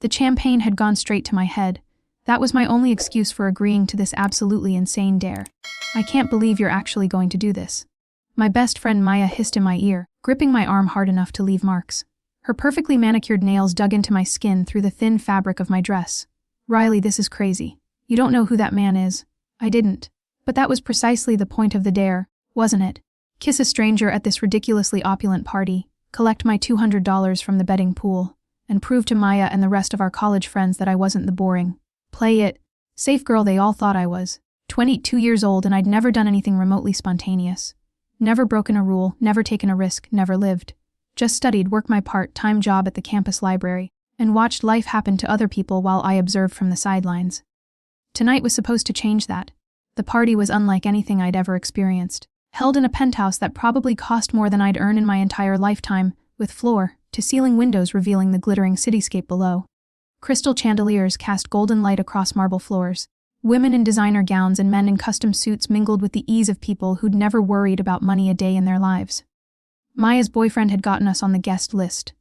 The champagne had gone straight to my head. That was my only excuse for agreeing to this absolutely insane dare. I can't believe you're actually going to do this. My best friend Maya hissed in my ear, gripping my arm hard enough to leave marks. Her perfectly manicured nails dug into my skin through the thin fabric of my dress. Riley, this is crazy. You don't know who that man is. I didn't. But that was precisely the point of the dare, wasn't it? Kiss a stranger at this ridiculously opulent party, collect my $200 from the betting pool, and prove to Maya and the rest of our college friends that I wasn't the boring, play it, safe girl they all thought I was. 22 years old, and I'd never done anything remotely spontaneous. Never broken a rule, never taken a risk, never lived. Just studied, worked my part-time job at the campus library, and watched life happen to other people while I observed from the sidelines. Tonight was supposed to change that. The party was unlike anything I'd ever experienced. Held in a penthouse that probably cost more than I'd earn in my entire lifetime, with floor-to-ceiling windows revealing the glittering cityscape below. Crystal chandeliers cast golden light across marble floors. Women in designer gowns and men in custom suits mingled with the ease of people who'd never worried about money a day in their lives. Maya's boyfriend had gotten us on the guest list.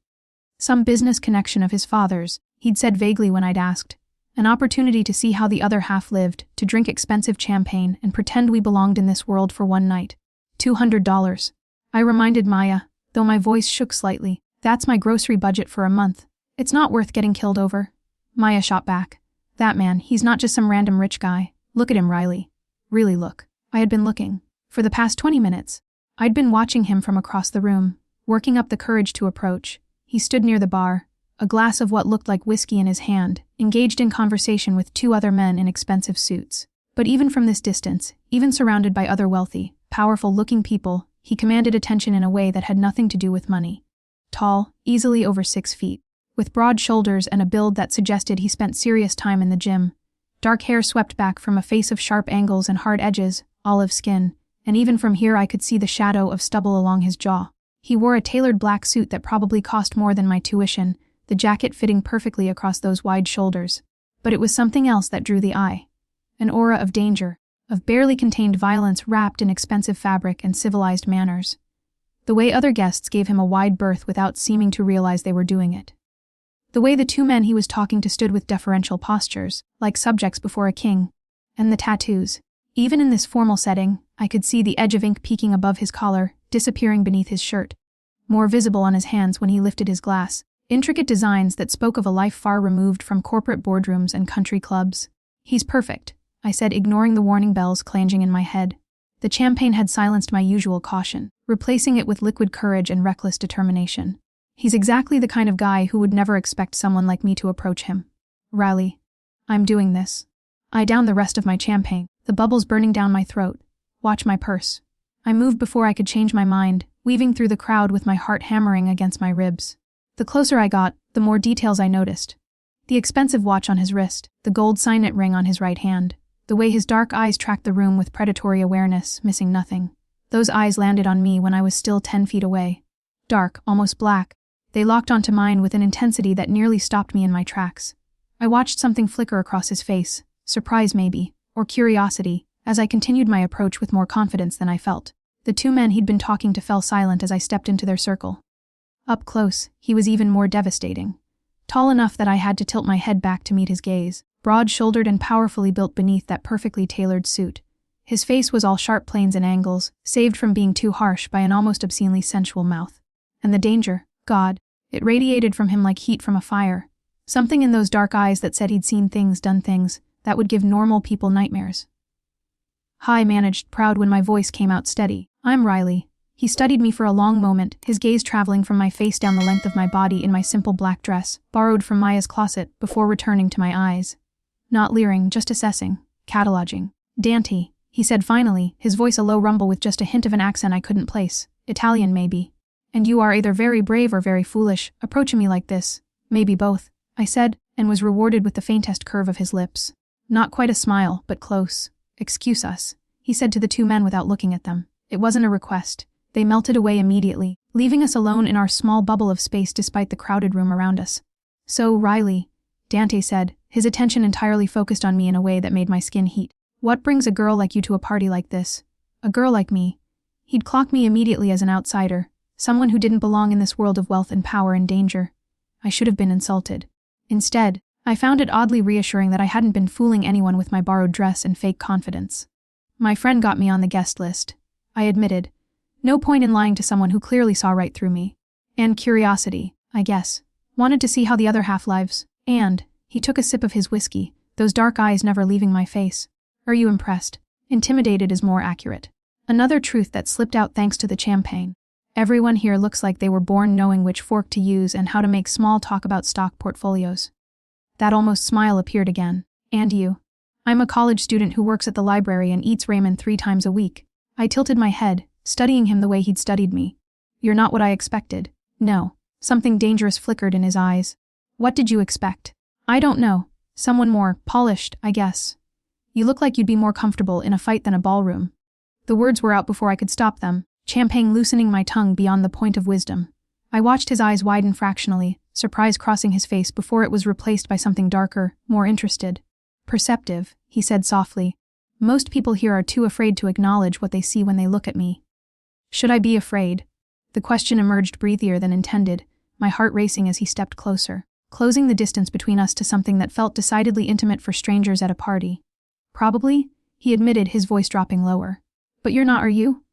Some business connection of his father's, he'd said vaguely when I'd asked. An opportunity to see how the other half lived, to drink expensive champagne and pretend we belonged in this world for one night. $200. I reminded Maya, though my voice shook slightly. That's my grocery budget for a month. It's not worth getting killed over. Maya shot back. That man, he's not just some random rich guy. Look at him, Riley. Really look. I had been looking. For the past 20 minutes. I'd been watching him from across the room, working up the courage to approach. He stood near the bar, a glass of what looked like whiskey in his hand, engaged in conversation with two other men in expensive suits. But even from this distance, even surrounded by other wealthy, powerful-looking people, he commanded attention in a way that had nothing to do with money. Tall, easily over 6 feet, with broad shoulders and a build that suggested he spent serious time in the gym. Dark hair swept back from a face of sharp angles and hard edges, olive skin, and even from here I could see the shadow of stubble along his jaw. He wore a tailored black suit that probably cost more than my tuition, the jacket fitting perfectly across those wide shoulders. But it was something else that drew the eye. An aura of danger, of barely contained violence wrapped in expensive fabric and civilized manners. The way other guests gave him a wide berth without seeming to realize they were doing it. The way the two men he was talking to stood with deferential postures, like subjects before a king. And the tattoos. Even in this formal setting, I could see the edge of ink peeking above his collar, disappearing beneath his shirt. More visible on his hands when he lifted his glass. Intricate designs that spoke of a life far removed from corporate boardrooms and country clubs. He's perfect, I said, ignoring the warning bells clanging in my head. The champagne had silenced my usual caution, replacing it with liquid courage and reckless determination. He's exactly the kind of guy who would never expect someone like me to approach him. Riley. I'm doing this. I downed the rest of my champagne, the bubbles burning down my throat. Watch my purse. I moved before I could change my mind, weaving through the crowd with my heart hammering against my ribs. The closer I got, the more details I noticed. The expensive watch on his wrist, the gold signet ring on his right hand, the way his dark eyes tracked the room with predatory awareness, missing nothing. Those eyes landed on me when I was still 10 feet away. Dark, almost black. They locked onto mine with an intensity that nearly stopped me in my tracks. I watched something flicker across his face, surprise maybe, or curiosity, as I continued my approach with more confidence than I felt. The two men he'd been talking to fell silent as I stepped into their circle. Up close, he was even more devastating. Tall enough that I had to tilt my head back to meet his gaze, broad-shouldered and powerfully built beneath that perfectly tailored suit. His face was all sharp planes and angles, saved from being too harsh by an almost obscenely sensual mouth. And the danger, God, it radiated from him like heat from a fire. Something in those dark eyes that said he'd seen things, done things, that would give normal people nightmares. I managed, proud when my voice came out steady. I'm Riley. He studied me for a long moment, his gaze traveling from my face down the length of my body in my simple black dress, borrowed from Maya's closet, before returning to my eyes. Not leering, just assessing, cataloging. Dante, he said finally, his voice a low rumble with just a hint of an accent I couldn't place. Italian, maybe. And you are either very brave or very foolish, approaching me like this. Maybe both, I said, and was rewarded with the faintest curve of his lips. Not quite a smile, but close. Excuse us, he said to the two men without looking at them. It wasn't a request. They melted away immediately, leaving us alone in our small bubble of space despite the crowded room around us. So, Riley, Dante said, his attention entirely focused on me in a way that made my skin heat. What brings a girl like you to a party like this? A girl like me. He'd clock me immediately as an outsider, someone who didn't belong in this world of wealth and power and danger. I should have been insulted. Instead, I found it oddly reassuring that I hadn't been fooling anyone with my borrowed dress and fake confidence. My friend got me on the guest list, I admitted. No point in lying to someone who clearly saw right through me. And curiosity, I guess. Wanted to see how the other half lives. And he took a sip of his whiskey, those dark eyes never leaving my face. Are you impressed? Intimidated is more accurate. Another truth that slipped out thanks to the champagne. Everyone here looks like they were born knowing which fork to use and how to make small talk about stock portfolios. That almost smile appeared again. And you? I'm a college student who works at the library and eats ramen 3 times a week. I tilted my head, studying him the way he'd studied me. You're not what I expected. No. Something dangerous flickered in his eyes. What did you expect? I don't know. Someone more polished, I guess. You look like you'd be more comfortable in a fight than a ballroom. The words were out before I could stop them, champagne loosening my tongue beyond the point of wisdom. I watched his eyes widen fractionally, surprise crossing his face before it was replaced by something darker, more interested. Perceptive, he said softly. Most people here are too afraid to acknowledge what they see when they look at me. Should I be afraid? The question emerged breathier than intended, my heart racing as he stepped closer, closing the distance between us to something that felt decidedly intimate for strangers at a party. Probably, he admitted, his voice dropping lower. But you're not, are you?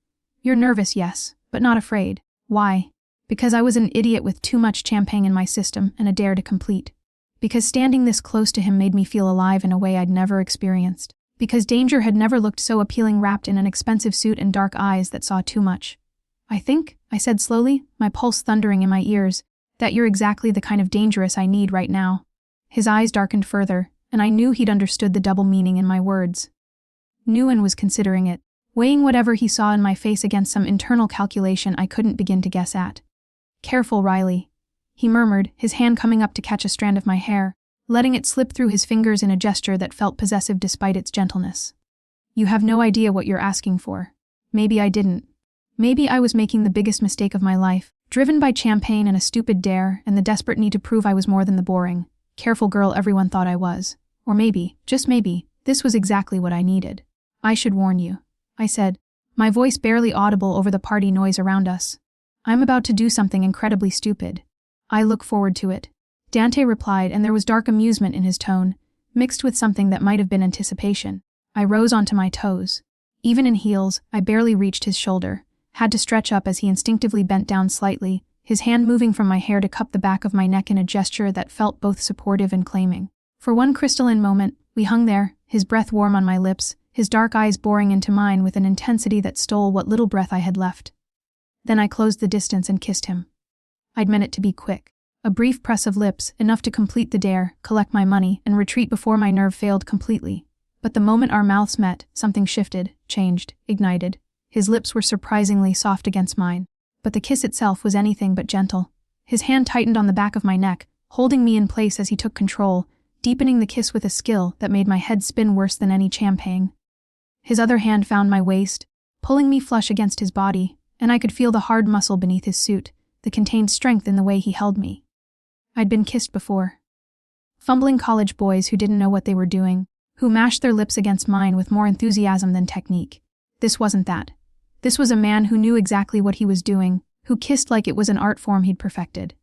You're nervous, yes, but not afraid. Why? Because I was an idiot with too much champagne in my system and a dare to complete. Because standing this close to him made me feel alive in a way I'd never experienced. Because danger had never looked so appealing wrapped in an expensive suit and dark eyes that saw too much. I think, I said slowly, my pulse thundering in my ears, that you're exactly the kind of dangerous I need right now. His eyes darkened further, and I knew he'd understood the double meaning in my words. Knew and was considering it, weighing whatever he saw in my face against some internal calculation I couldn't begin to guess at. Careful, Riley, he murmured, his hand coming up to catch a strand of my hair, letting it slip through his fingers in a gesture that felt possessive despite its gentleness. You have no idea what you're asking for. Maybe I didn't. Maybe I was making the biggest mistake of my life, driven by champagne and a stupid dare and the desperate need to prove I was more than the boring, careful girl everyone thought I was. Or maybe, just maybe, this was exactly what I needed. I should warn you, I said, my voice barely audible over the party noise around us. I'm about to do something incredibly stupid. I look forward to it. Dante replied, and there was dark amusement in his tone, mixed with something that might have been anticipation. I rose onto my toes. Even in heels, I barely reached his shoulder, had to stretch up as he instinctively bent down slightly, his hand moving from my hair to cup the back of my neck in a gesture that felt both supportive and claiming. For one crystalline moment, we hung there, his breath warm on my lips, his dark eyes boring into mine with an intensity that stole what little breath I had left. Then I closed the distance and kissed him. I'd meant it to be quick. A brief press of lips, enough to complete the dare, collect my money, and retreat before my nerve failed completely. But the moment our mouths met, something shifted, changed, ignited. His lips were surprisingly soft against mine, but the kiss itself was anything but gentle. His hand tightened on the back of my neck, holding me in place as he took control, deepening the kiss with a skill that made my head spin worse than any champagne. His other hand found my waist, pulling me flush against his body, and I could feel the hard muscle beneath his suit, the contained strength in the way he held me. I'd been kissed before. Fumbling college boys who didn't know what they were doing, who mashed their lips against mine with more enthusiasm than technique. This wasn't that. This was a man who knew exactly what he was doing, who kissed like it was an art form he'd perfected.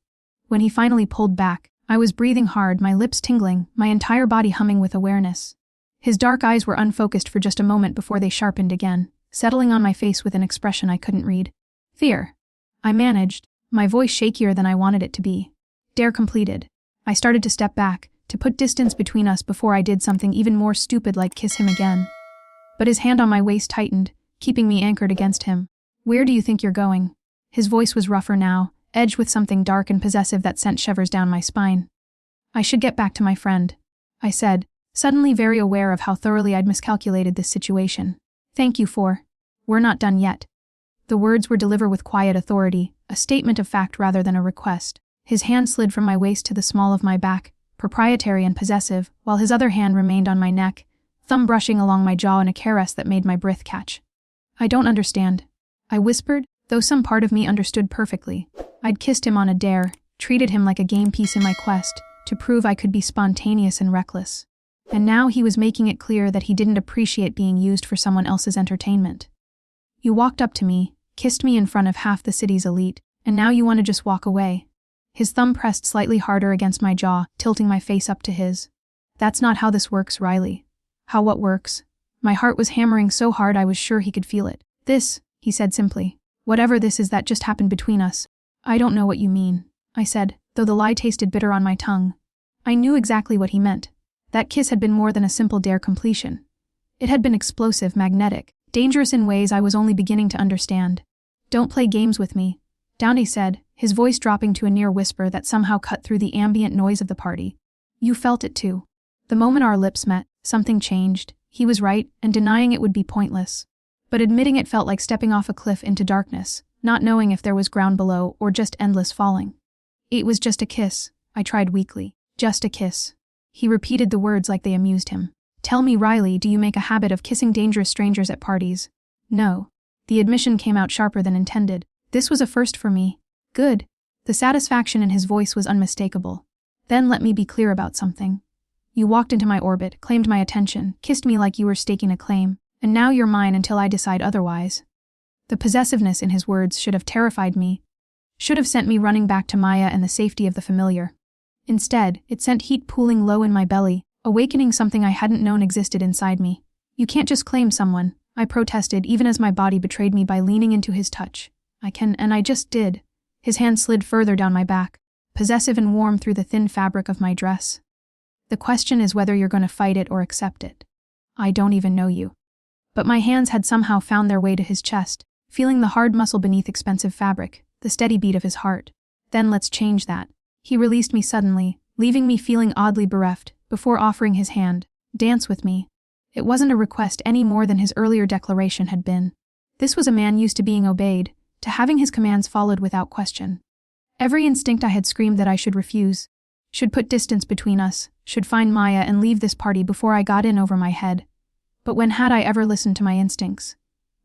When he finally pulled back, I was breathing hard, my lips tingling, my entire body humming with awareness. His dark eyes were unfocused for just a moment before they sharpened again, settling on my face with an expression I couldn't read. Fear. I managed, my voice shakier than I wanted it to be. Dare completed. I started to step back, to put distance between us before I did something even more stupid like kiss him again. But his hand on my waist tightened, keeping me anchored against him. Where do you think you're going? His voice was rougher now, edged with something dark and possessive that sent shivers down my spine. I should get back to my friend, I said, suddenly very aware of how thoroughly I'd miscalculated this situation. Thank you for. We're not done yet. The words were delivered with quiet authority, a statement of fact rather than a request. His hand slid from my waist to the small of my back, proprietary and possessive, while his other hand remained on my neck, thumb brushing along my jaw in a caress that made my breath catch. I don't understand, I whispered, though some part of me understood perfectly. I'd kissed him on a dare, treated him like a game piece in my quest to prove I could be spontaneous and reckless. And now he was making it clear that he didn't appreciate being used for someone else's entertainment. You walked up to me, kissed me in front of half the city's elite, and now you want to just walk away. His thumb pressed slightly harder against my jaw, tilting my face up to his. That's not how this works, Riley. How what works? My heart was hammering so hard I was sure he could feel it. This, he said simply. Whatever this is that just happened between us. I don't know what you mean, I said, though the lie tasted bitter on my tongue. I knew exactly what he meant. That kiss had been more than a simple dare completion. It had been explosive, magnetic, dangerous in ways I was only beginning to understand. Don't play games with me, Dante said, his voice dropping to a near whisper that somehow cut through the ambient noise of the party. You felt it too. The moment our lips met, something changed. He was right, and denying it would be pointless. But admitting it felt like stepping off a cliff into darkness, not knowing if there was ground below or just endless falling. It was just a kiss, I tried weakly. Just a kiss. He repeated the words like they amused him. Tell me, Riley, do you make a habit of kissing dangerous strangers at parties? No. The admission came out sharper than intended. This was a first for me. Good. The satisfaction in his voice was unmistakable. Then let me be clear about something. You walked into my orbit, claimed my attention, kissed me like you were staking a claim, and now you're mine until I decide otherwise. The possessiveness in his words should have terrified me. Should have sent me running back to Maya and the safety of the familiar. Instead, it sent heat pooling low in my belly, awakening something I hadn't known existed inside me. You can't just claim someone, I protested even as my body betrayed me by leaning into his touch. I can, and I just did. His hand slid further down my back, possessive and warm through the thin fabric of my dress. The question is whether you're going to fight it or accept it. I don't even know you. But my hands had somehow found their way to his chest, feeling the hard muscle beneath expensive fabric, the steady beat of his heart. Then let's change that. He released me suddenly, leaving me feeling oddly bereft, before offering his hand. Dance with me. It wasn't a request any more than his earlier declaration had been. This was a man used to being obeyed, to having his commands followed without question. Every instinct I had screamed that I should refuse, should put distance between us, should find Maya and leave this party before I got in over my head. But when had I ever listened to my instincts?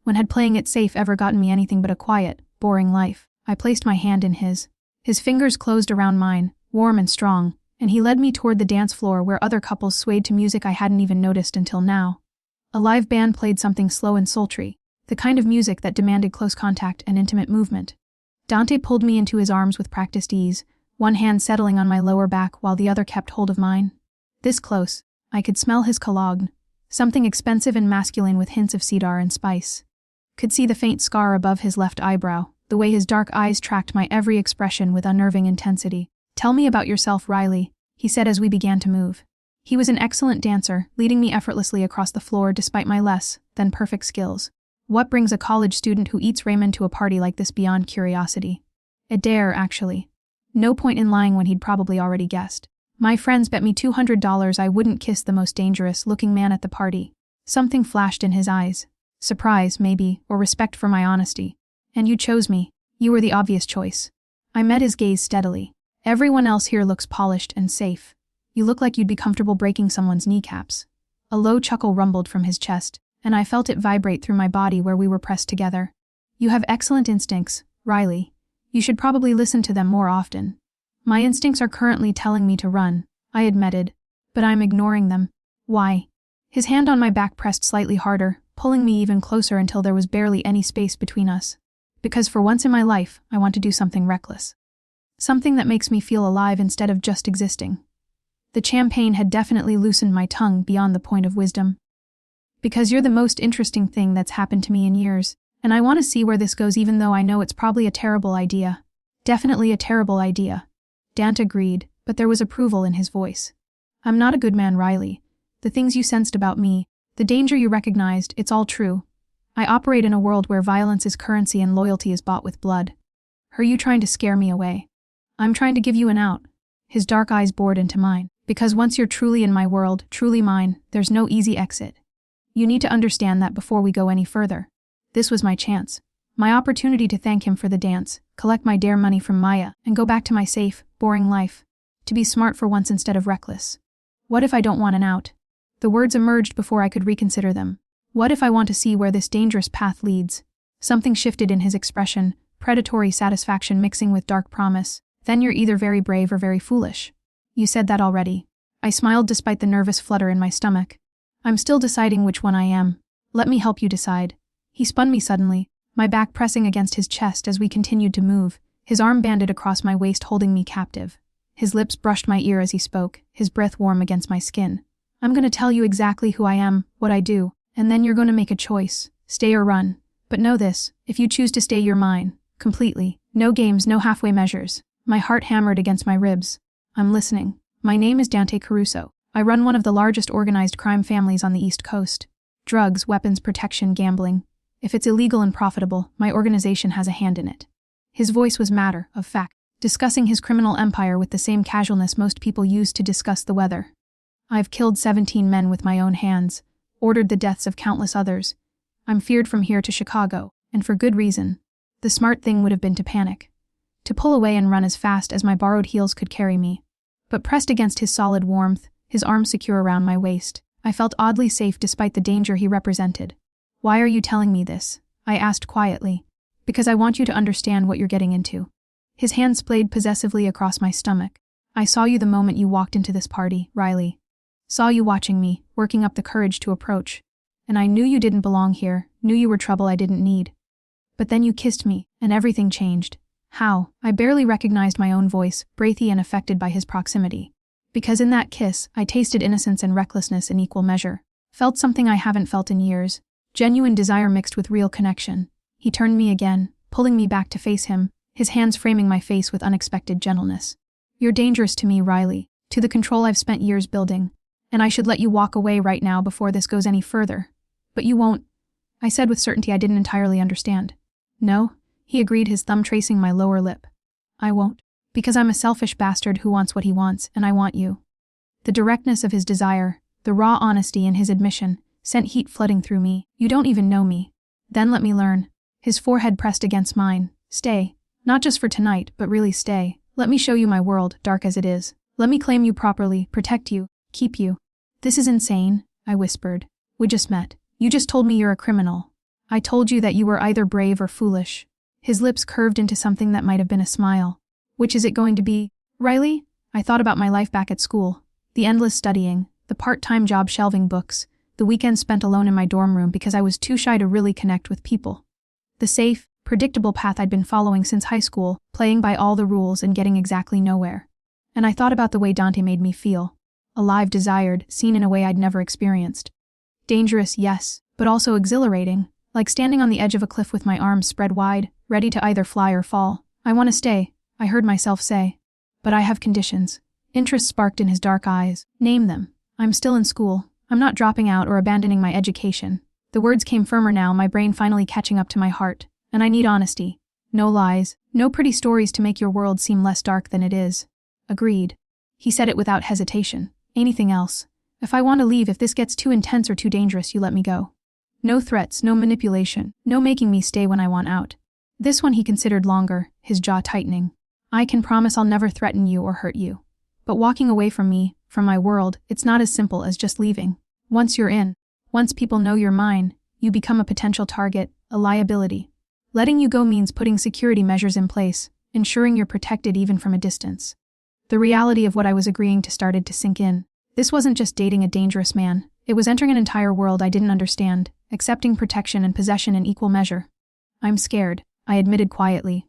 When had playing it safe ever gotten me anything but a quiet, boring life? I placed my hand in his. His fingers closed around mine, warm and strong, and he led me toward the dance floor where other couples swayed to music I hadn't even noticed until now. A live band played something slow and sultry, the kind of music that demanded close contact and intimate movement. Dante pulled me into his arms with practiced ease, one hand settling on my lower back while the other kept hold of mine. This close, I could smell his cologne, something expensive and masculine with hints of cedar and spice. Could see the faint scar above his left eyebrow, the way his dark eyes tracked my every expression with unnerving intensity. Tell me about yourself, Riley, he said as we began to move. He was an excellent dancer, leading me effortlessly across the floor despite my less than perfect skills. What brings a college student who eats ramen to a party like this beyond curiosity? A dare, actually. No point in lying when he'd probably already guessed. My friends bet me $200 I wouldn't kiss the most dangerous-looking man at the party. Something flashed in his eyes. Surprise, maybe, or respect for my honesty. And you chose me. You were the obvious choice. I met his gaze steadily. Everyone else here looks polished and safe. You look like you'd be comfortable breaking someone's kneecaps. A low chuckle rumbled from his chest, and I felt it vibrate through my body where we were pressed together. You have excellent instincts, Riley. You should probably listen to them more often. My instincts are currently telling me to run, I admitted, but I'm ignoring them. Why? His hand on my back pressed slightly harder, pulling me even closer until there was barely any space between us. Because for once in my life, I want to do something reckless. Something that makes me feel alive instead of just existing. The champagne had definitely loosened my tongue beyond the point of wisdom. Because you're the most interesting thing that's happened to me in years, and I want to see where this goes even though I know it's probably a terrible idea. Definitely a terrible idea. Dante agreed, but there was approval in his voice. I'm not a good man, Riley. The things you sensed about me, the danger you recognized, it's all true. I operate in a world where violence is currency and loyalty is bought with blood. Are you trying to scare me away? I'm trying to give you an out. His dark eyes bored into mine. Because once you're truly in my world, truly mine, there's no easy exit. You need to understand that before we go any further. This was my chance. My opportunity to thank him for the dance, collect my dare money from Maya, and go back to my safe, boring life. To be smart for once instead of reckless. What if I don't want an out? The words emerged before I could reconsider them. What if I want to see where this dangerous path leads? Something shifted in his expression, predatory satisfaction mixing with dark promise. Then you're either very brave or very foolish. You said that already. I smiled despite the nervous flutter in my stomach. I'm still deciding which one I am. Let me help you decide. He spun me suddenly, my back pressing against his chest as we continued to move, His arm banded across my waist, holding me captive. His lips brushed my ear as he spoke, his breath warm against my skin. I'm gonna tell you exactly who I am, what I do, and then you're gonna make a choice, stay or run. But know this, if you choose to stay, you're mine, completely. No games, no halfway measures. My heart hammered against my ribs. I'm listening. My name is Dante Caruso. I run one of the largest organized crime families on the East Coast. Drugs, weapons, protection, gambling. If it's illegal and profitable, my organization has a hand in it. His voice was matter of fact, discussing his criminal empire with the same casualness most people use to discuss the weather. I've killed 17 men with my own hands, ordered the deaths of countless others. I'm feared from here to Chicago, and for good reason. The smart thing would have been to panic. To pull away and run as fast as my borrowed heels could carry me. But pressed against his solid warmth, his arm secure around my waist, I felt oddly safe despite the danger he represented. Why are you telling me this? I asked quietly. Because I want you to understand what you're getting into. His hand splayed possessively across my stomach. I saw you the moment you walked into this party, Riley. Saw you watching me, working up the courage to approach. And I knew you didn't belong here, knew you were trouble I didn't need. But then you kissed me, and everything changed. How? I barely recognized my own voice, breathy and affected by his proximity. Because in that kiss, I tasted innocence and recklessness in equal measure. Felt something I haven't felt in years. Genuine desire mixed with real connection. He turned me again, pulling me back to face him, his hands framing my face with unexpected gentleness. You're dangerous to me, Riley, to the control I've spent years building. And I should let you walk away right now before this goes any further. But you won't, I said with certainty I didn't entirely understand. No, he agreed, his thumb tracing my lower lip. I won't. Because I'm a selfish bastard who wants what he wants, and I want you. The directness of his desire, the raw honesty in his admission, sent heat flooding through me. You don't even know me. Then let me learn. His forehead pressed against mine. Stay. Not just for tonight, but really stay. Let me show you my world, dark as it is. Let me claim you properly, protect you, keep you. This is insane, I whispered. We just met. You just told me you're a criminal. I told you that you were either brave or foolish. His lips curved into something that might have been a smile. Which is it going to be, Riley? I thought about my life back at school. The endless studying, the part-time job shelving books, the weekends spent alone in my dorm room because I was too shy to really connect with people. The safe, predictable path I'd been following since high school, playing by all the rules and getting exactly nowhere. And I thought about the way Dante made me feel. Alive, desired, seen in a way I'd never experienced. Dangerous, yes, but also exhilarating, like standing on the edge of a cliff with my arms spread wide, ready to either fly or fall. I want to stay, I heard myself say. But I have conditions. Interest sparked in his dark eyes. Name them. I'm still in school. I'm not dropping out or abandoning my education. The words came firmer now, my brain finally catching up to my heart. And I need honesty. No lies. No pretty stories to make your world seem less dark than it is. Agreed. He said it without hesitation. Anything else? If I want to leave, if this gets too intense or too dangerous, you let me go. No threats, no manipulation, no making me stay when I want out. This one he considered longer, his jaw tightening. I can promise I'll never threaten you or hurt you. But walking away from me, from my world, it's not as simple as just leaving. Once you're in, once people know you're mine, you become a potential target, a liability. Letting you go means putting security measures in place, ensuring you're protected even from a distance. The reality of what I was agreeing to started to sink in. This wasn't just dating a dangerous man. It was entering an entire world I didn't understand, accepting protection and possession in equal measure. I'm scared, I admitted quietly.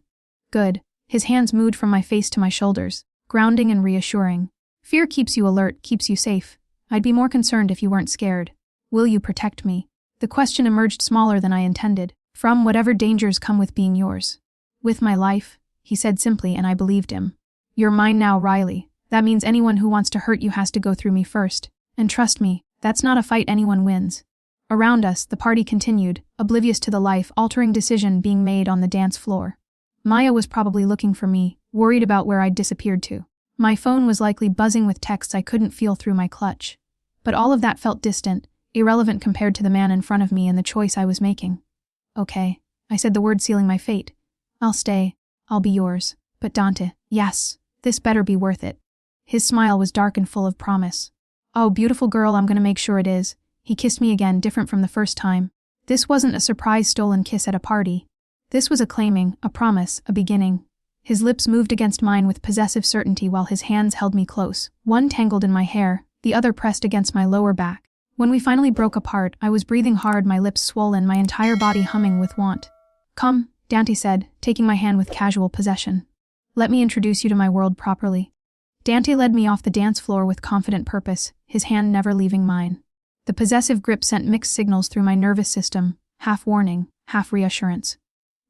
Good. His hands moved from my face to my shoulders, grounding and reassuring. Fear keeps you alert, keeps you safe. I'd be more concerned if you weren't scared. Will you protect me? The question emerged smaller than I intended. From whatever dangers come with being yours. With my life, he said simply, and I believed him. You're mine now, Riley. That means anyone who wants to hurt you has to go through me first. And trust me, that's not a fight anyone wins. Around us, the party continued, oblivious to the life-altering decision being made on the dance floor. Maya was probably looking for me, worried about where I'd disappeared to. My phone was likely buzzing with texts I couldn't feel through my clutch. But all of that felt distant, irrelevant compared to the man in front of me and the choice I was making. Okay, I said, the word sealing my fate. I'll stay. I'll be yours. But Dante, yes, this better be worth it. His smile was dark and full of promise. Oh, beautiful girl, I'm gonna make sure it is. He kissed me again, different from the first time. This wasn't a surprise stolen kiss at a party. This was a claiming, a promise, a beginning. His lips moved against mine with possessive certainty while his hands held me close, one tangled in my hair, the other pressed against my lower back. When we finally broke apart, I was breathing hard, my lips swollen, my entire body humming with want. Come, Dante said, taking my hand with casual possession. Let me introduce you to my world properly. Dante led me off the dance floor with confident purpose, his hand never leaving mine. The possessive grip sent mixed signals through my nervous system, half warning, half reassurance.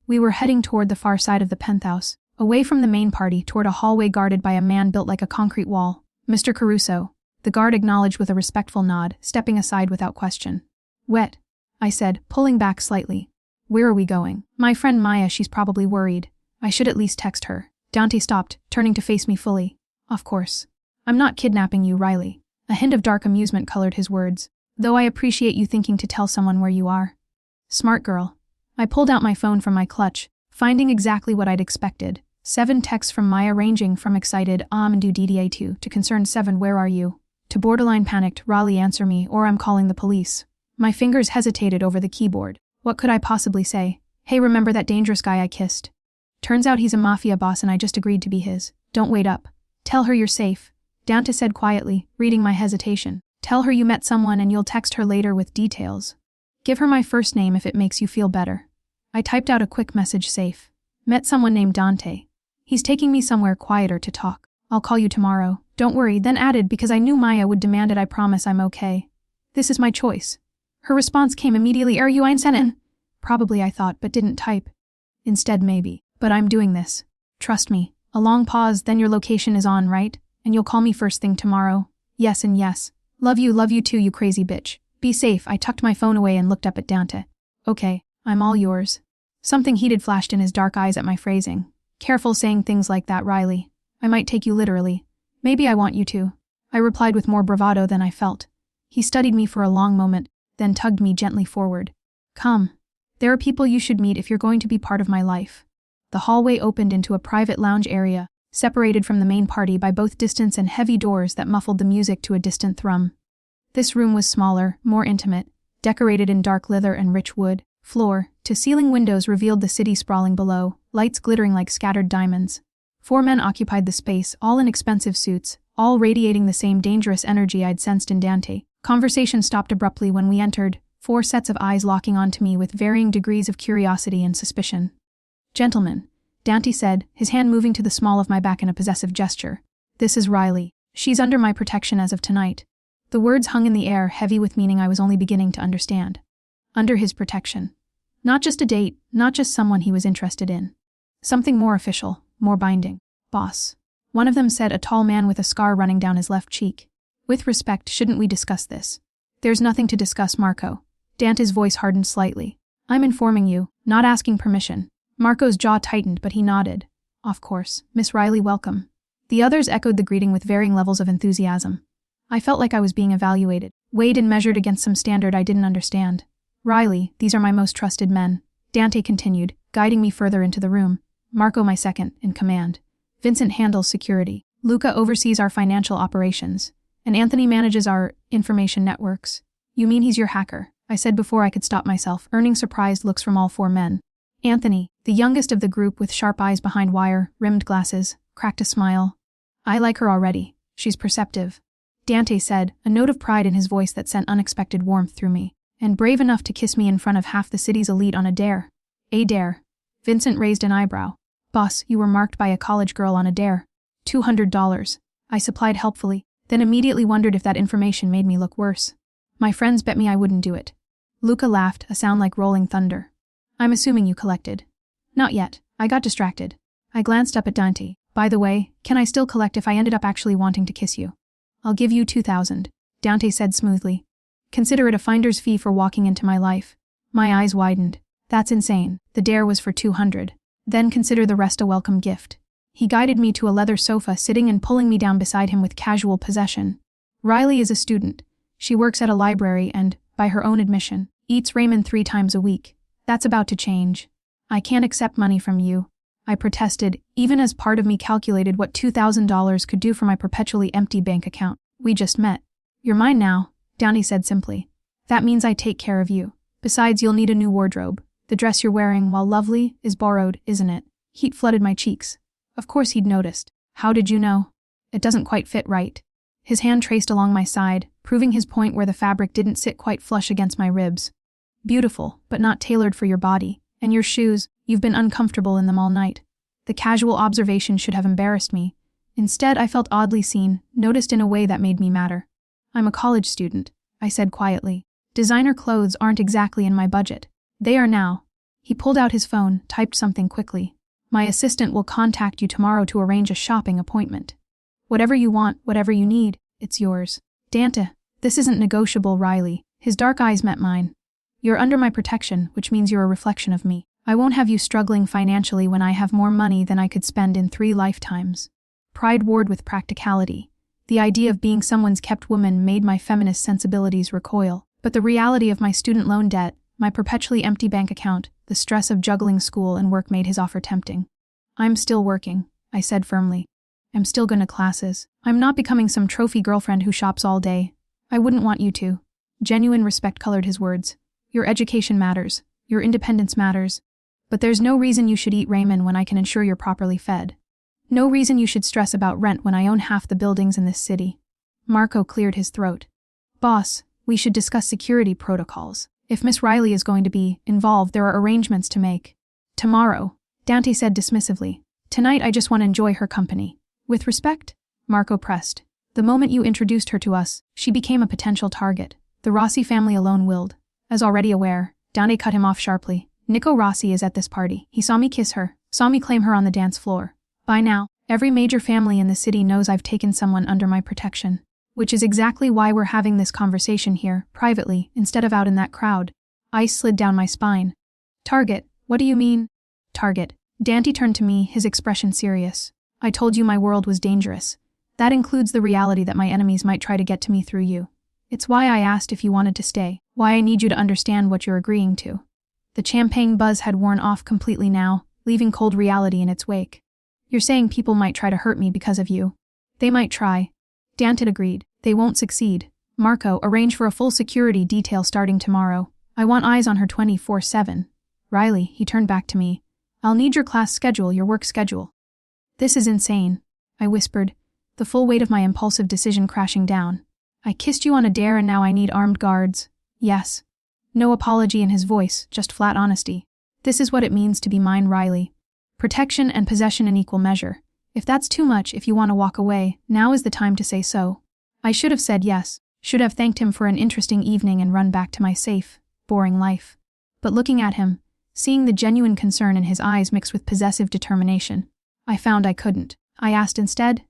We were heading toward the far side of the penthouse, away from the main party toward a hallway guarded by a man built like a concrete wall. Mr. Caruso, the guard acknowledged with a respectful nod, stepping aside without question. Wet, I said, pulling back slightly. Where are we going? My friend Maya, she's probably worried. I should at least text her. Dante stopped, turning to face me fully. Of course. I'm not kidnapping you, Riley. A hint of dark amusement colored his words. Though I appreciate you thinking to tell someone where you are. Smart girl. I pulled out my phone from my clutch, finding exactly what I'd expected. 7 texts from Maya ranging from excited, do DDA2 to concerned 7 where are you? To borderline panicked, Raleigh answer me or I'm calling the police. My fingers hesitated over the keyboard. What could I possibly say? Hey, remember that dangerous guy I kissed? Turns out he's a mafia boss and I just agreed to be his. Don't wait up. Tell her you're safe. Dante said quietly, reading my hesitation. Tell her you met someone and you'll text her later with details. Give her my first name if it makes you feel better. I typed out a quick message safe. Met someone named Dante. He's taking me somewhere quieter to talk. I'll call you tomorrow. Don't worry, then added because I knew Maya would demand it. I promise I'm okay. This is my choice. Her response came immediately. Are you einsennen? Probably, I thought, but didn't type. Instead, maybe. But I'm doing this. Trust me. A long pause, then your location is on, right? And you'll call me first thing tomorrow. Yes and yes. Love you too, you crazy bitch. Be safe. I tucked my phone away and looked up at Dante. Okay, I'm all yours. Something heated flashed in his dark eyes at my phrasing. Careful saying things like that, Riley. I might take you literally. Maybe I want you to. I replied with more bravado than I felt. He studied me for a long moment, then tugged me gently forward. Come. There are people you should meet if you're going to be part of my life. The hallway opened into a private lounge area, separated from the main party by both distance and heavy doors that muffled the music to a distant thrum. This room was smaller, more intimate, decorated in dark leather and rich wood. Floor to ceiling windows revealed the city sprawling below, lights glittering like scattered diamonds. 4 men occupied the space, all in expensive suits, all radiating the same dangerous energy I'd sensed in Dante. Conversation stopped abruptly when we entered, 4 sets of eyes locking onto me with varying degrees of curiosity and suspicion. Gentlemen, Dante said, his hand moving to the small of my back in a possessive gesture. This is Riley. She's under my protection as of tonight. The words hung in the air, heavy with meaning I was only beginning to understand. Under his protection. Not just a date, not just someone he was interested in. Something more official, more binding. Boss. One of them said, a tall man with a scar running down his left cheek. With respect, shouldn't we discuss this? There's nothing to discuss, Marco. Dante's voice hardened slightly. I'm informing you, not asking permission. Marco's jaw tightened, but he nodded. Of course, Miss Riley, welcome. The others echoed the greeting with varying levels of enthusiasm. I felt like I was being evaluated, weighed and measured against some standard I didn't understand. Riley, these are my most trusted men. Dante continued, guiding me further into the room. Marco my second, in command. Vincent handles security. Luca oversees our financial operations. And Anthony manages our information networks. You mean he's your hacker? I said before I could stop myself, earning surprised looks from all 4 men. Anthony, the youngest of the group with sharp eyes behind wire-rimmed glasses, cracked a smile. I like her already. She's perceptive. Dante said, a note of pride in his voice that sent unexpected warmth through me. And brave enough to kiss me in front of half the city's elite on a dare. A dare. Vincent raised an eyebrow. Boss, you were marked by a college girl on a dare. $200. I supplied helpfully, then immediately wondered if that information made me look worse. My friends bet me I wouldn't do it. Luca laughed, a sound like rolling thunder. I'm assuming you collected. Not yet. I got distracted. I glanced up at Dante. By the way, can I still collect if I ended up actually wanting to kiss you? I'll give you $2,000, Dante said smoothly. Consider it a finder's fee for walking into my life. My eyes widened. That's insane. The dare was for $200. Then consider the rest a welcome gift. He guided me to a leather sofa, sitting and pulling me down beside him with casual possession. Riley is a student. She works at a library and, by her own admission, eats ramen 3 times a week. That's about to change. I can't accept money from you. I protested, even as part of me calculated what $2,000 could do for my perpetually empty bank account. We just met. You're mine now, Downey said simply. That means I take care of you. Besides, you'll need a new wardrobe. The dress you're wearing, while lovely, is borrowed, isn't it? Heat flooded my cheeks. Of course he'd noticed. How did you know? It doesn't quite fit right. His hand traced along my side, proving his point where the fabric didn't sit quite flush against my ribs. Beautiful, but not tailored for your body. And your shoes, You've been uncomfortable in them all night. The casual observation should have embarrassed me. Instead, I felt oddly seen, noticed in a way that made me matter. I'm a college student, I said quietly. Designer clothes aren't exactly in my budget. They are now. He pulled out his phone, typed something quickly. My assistant will contact you tomorrow to arrange a shopping appointment. Whatever you want, whatever you need, it's yours. Dante, this isn't negotiable, Riley. His dark eyes met mine. You're under my protection, which means you're a reflection of me. I won't have you struggling financially when I have more money than I could spend in 3 lifetimes. Pride warred with practicality. The idea of being someone's kept woman made my feminist sensibilities recoil, but the reality of my student loan debt, my perpetually empty bank account, the stress of juggling school and work made his offer tempting. I'm still working, I said firmly. I'm still going to classes. I'm not becoming some trophy girlfriend who shops all day. I wouldn't want you to. Genuine respect colored his words. Your education matters. Your independence matters. But there's no reason you should eat ramen when I can ensure you're properly fed. No reason you should stress about rent when I own half the buildings in this city. Marco cleared his throat. Boss, we should discuss security protocols. If Miss Riley is going to be involved, there are arrangements to make. Tomorrow, Dante said dismissively. Tonight I just want to enjoy her company. With respect? Marco pressed. The moment you introduced her to us, she became a potential target. The Rossi family alone willed. As already aware, Dante cut him off sharply. Nico Rossi is at this party. He saw me kiss her, saw me claim her on the dance floor. By now, every major family in the city knows I've taken someone under my protection. Which is exactly why we're having this conversation here, privately, instead of out in that crowd. Ice slid down my spine. Target, what do you mean? Target. Dante turned to me, his expression serious. I told you my world was dangerous. That includes the reality that my enemies might try to get to me through you. It's why I asked if you wanted to stay, why I need you to understand what you're agreeing to. The champagne buzz had worn off completely now, leaving cold reality in its wake. You're saying people might try to hurt me because of you. They might try. Dante agreed. They won't succeed. Marco, arrange for a full security detail starting tomorrow. I want eyes on her 24/7. Riley, he turned back to me. I'll need your class schedule, your work schedule. This is insane, I whispered, the full weight of my impulsive decision crashing down. I kissed you on a dare and now I need armed guards. Yes. No apology in his voice, just flat honesty. This is what it means to be mine, Riley. Protection and possession in equal measure. If that's too much, if you want to walk away, now is the time to say so. I should have said yes, should have thanked him for an interesting evening and run back to my safe, boring life. But looking at him, seeing the genuine concern in his eyes mixed with possessive determination, I found I couldn't. I asked instead,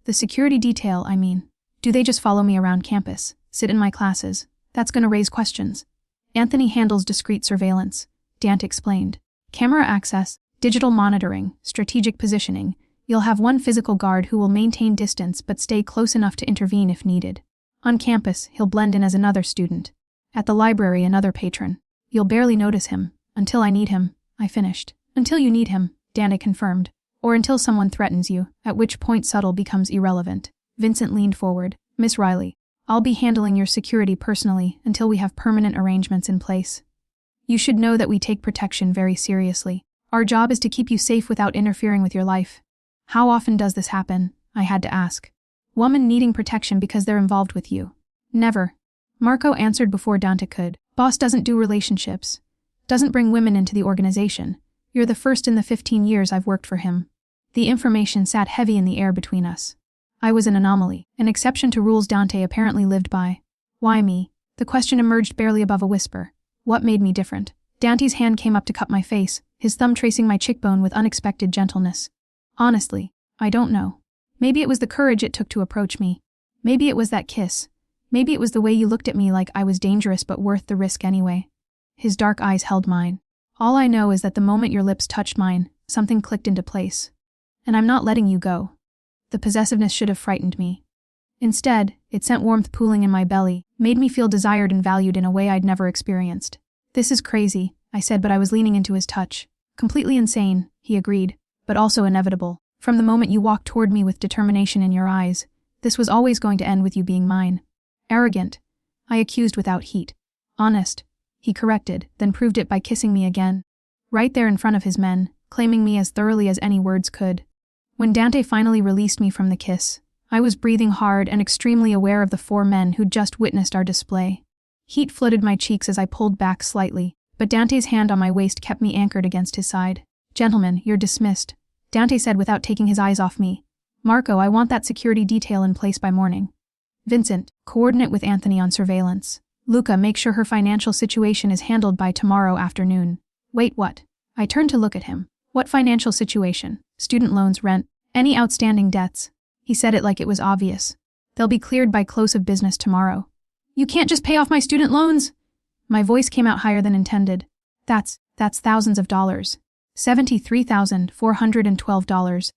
the security detail, I mean. Do they just follow me around campus, sit in my classes? That's going to raise questions. Anthony handles discreet surveillance, Dante explained. Camera access, digital monitoring, strategic positioning. You'll have one physical guard who will maintain distance but stay close enough to intervene if needed. On campus, he'll blend in as another student. At the library, another patron. You'll barely notice him. Until I need him, I finished. Until you need him, Dante confirmed. Or until someone threatens you, at which point subtle becomes irrelevant. Vincent leaned forward. Miss Riley, I'll be handling your security personally until we have permanent arrangements in place. You should know that we take protection very seriously. Our job is to keep you safe without interfering with your life. How often does this happen? I had to ask. Woman needing protection because they're involved with you. Never. Marco answered before Dante could. Boss doesn't do relationships. Doesn't bring women into the organization. You're the first in the 15 years I've worked for him. The information sat heavy in the air between us. I was an anomaly, an exception to rules Dante apparently lived by. Why me? The question emerged barely above a whisper. What made me different? Dante's hand came up to cup my face, his thumb tracing my cheekbone with unexpected gentleness. Honestly, I don't know. Maybe it was the courage it took to approach me. Maybe it was that kiss. Maybe it was the way you looked at me like I was dangerous but worth the risk anyway. His dark eyes held mine. All I know is that the moment your lips touched mine, something clicked into place. And I'm not letting you go. The possessiveness should have frightened me. Instead, it sent warmth pooling in my belly, made me feel desired and valued in a way I'd never experienced. This is crazy, I said, but I was leaning into his touch. Completely insane, he agreed, but also inevitable. From the moment you walked toward me with determination in your eyes, this was always going to end with you being mine. Arrogant, I accused without heat. Honest, he corrected, then proved it by kissing me again. Right there in front of his men, claiming me as thoroughly as any words could. When Dante finally released me from the kiss, I was breathing hard and extremely aware of the 4 men who'd just witnessed our display. Heat flooded my cheeks as I pulled back slightly, but Dante's hand on my waist kept me anchored against his side. Gentlemen, you're dismissed, Dante said without taking his eyes off me. Marco, I want that security detail in place by morning. Vincent, coordinate with Anthony on surveillance. Luca, make sure her financial situation is handled by tomorrow afternoon. Wait, what? I turned to look at him. What financial situation? Student loans, rent, any outstanding debts? He said it like it was obvious. They'll be cleared by close of business tomorrow. You can't just pay off my student loans! My voice came out higher than intended. That's thousands of dollars. $73,412.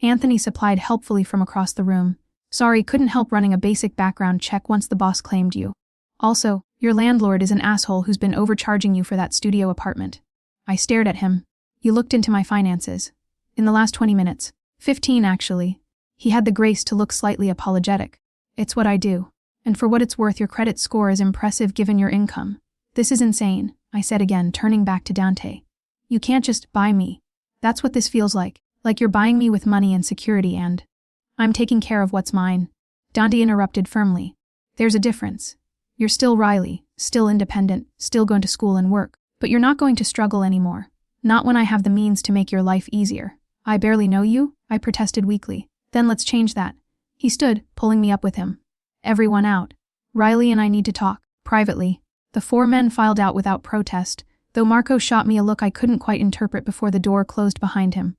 Anthony supplied helpfully from across the room. Sorry, couldn't help running a basic background check once the boss claimed you. Also, your landlord is an asshole who's been overcharging you for that studio apartment. I stared at him. You looked into my finances. In the last 20 minutes. 15 actually. He had the grace to look slightly apologetic. It's what I do. And for what it's worth, your credit score is impressive given your income. This is insane, I said again, turning back to Dante. You can't just buy me. That's what this feels like you're buying me with money and security and I'm taking care of what's mine. Dante interrupted firmly. There's a difference. You're still Riley, still independent, still going to school and work, but you're not going to struggle anymore. Not when I have the means to make your life easier. I barely know you, I protested weakly. Then let's change that. He stood, pulling me up with him. Everyone out. Riley and I need to talk, privately. The 4 men filed out without protest, though Marco shot me a look I couldn't quite interpret before the door closed behind him.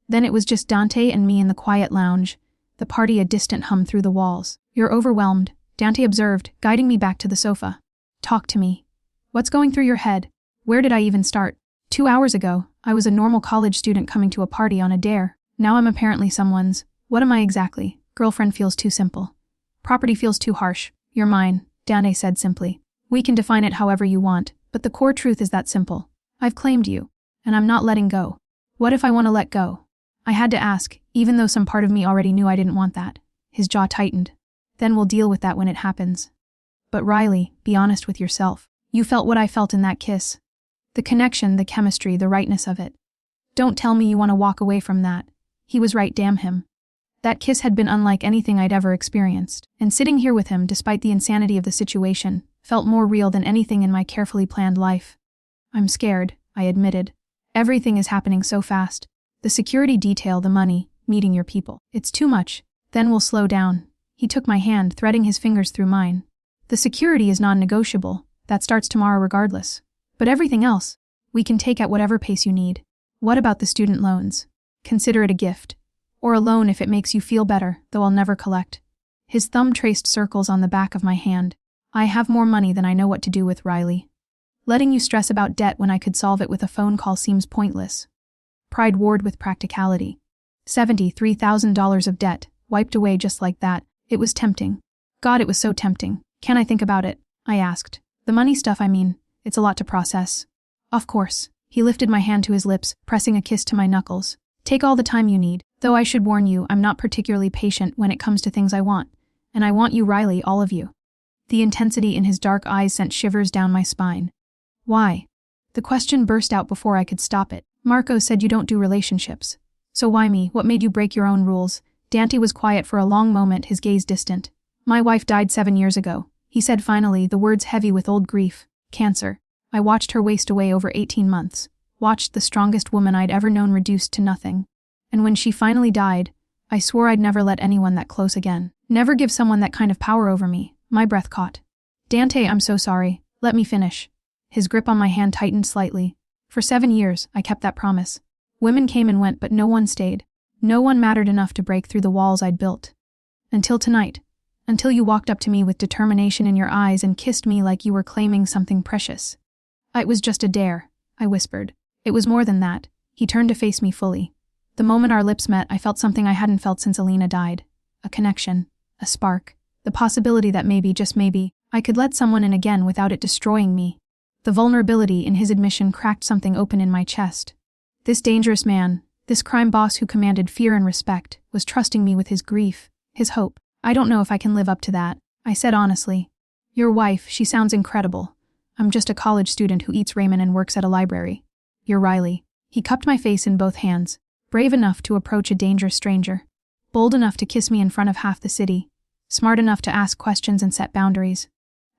Then it was just Dante and me in the quiet lounge, the party a distant hum through the walls. You're overwhelmed, Dante observed, guiding me back to the sofa. Talk to me. What's going through your head? Where did I even start? 2 hours ago, I was a normal college student coming to a party on a dare. Now I'm apparently someone's. What am I exactly? Girlfriend feels too simple. Property feels too harsh. You're mine, Dante said simply. We can define it however you want, but the core truth is that simple. I've claimed you, and I'm not letting go. What if I want to let go? I had to ask, even though some part of me already knew I didn't want that. His jaw tightened. Then we'll deal with that when it happens. But Riley, be honest with yourself. You felt what I felt in that kiss. The connection, the chemistry, the rightness of it. Don't tell me you want to walk away from that. He was right, damn him. That kiss had been unlike anything I'd ever experienced, and sitting here with him, despite the insanity of the situation, felt more real than anything in my carefully planned life. I'm scared, I admitted. Everything is happening so fast. The security detail, the money, meeting your people. It's too much. Then we'll slow down. He took my hand, threading his fingers through mine. The security is non-negotiable. That starts tomorrow regardless. But everything else, we can take at whatever pace you need. What about the student loans? Consider it a gift. Or a loan if it makes you feel better, though I'll never collect. His thumb traced circles on the back of my hand. I have more money than I know what to do with, Riley. Letting you stress about debt when I could solve it with a phone call seems pointless. Pride warred with practicality. $73,000 of debt, wiped away just like that. It was tempting. God, it was so tempting. Can I think about it? I asked. The money stuff, I mean. It's a lot to process. Of course. He lifted my hand to his lips, pressing a kiss to my knuckles. Take all the time you need, though I should warn you, I'm not particularly patient when it comes to things I want. And I want you, Riley, all of you. The intensity in his dark eyes sent shivers down my spine. Why? The question burst out before I could stop it. Marco said you don't do relationships. So why me? What made you break your own rules? Dante was quiet for a long moment, his gaze distant. My wife died 7 years ago, he said finally, the words heavy with old grief. Cancer. I watched her waste away over 18 months. Watched the strongest woman I'd ever known reduced to nothing. And when she finally died, I swore I'd never let anyone that close again. Never give someone that kind of power over me. My breath caught. Dante, I'm so sorry. Let me finish. His grip on my hand tightened slightly. For 7 years, I kept that promise. Women came and went, but no one stayed. No one mattered enough to break through the walls I'd built. Until tonight. Until you walked up to me with determination in your eyes and kissed me like you were claiming something precious. It was just a dare, I whispered. It was more than that. He turned to face me fully. The moment our lips met, I felt something I hadn't felt since Alina died. A connection. A spark. The possibility that maybe, just maybe, I could let someone in again without it destroying me. The vulnerability in his admission cracked something open in my chest. This dangerous man, this crime boss who commanded fear and respect, was trusting me with his grief, his hope. I don't know if I can live up to that, I said honestly. Your wife, she sounds incredible. I'm just a college student who eats ramen and works at a library. You're Riley. He cupped my face in both hands, brave enough to approach a dangerous stranger, bold enough to kiss me in front of half the city, smart enough to ask questions and set boundaries.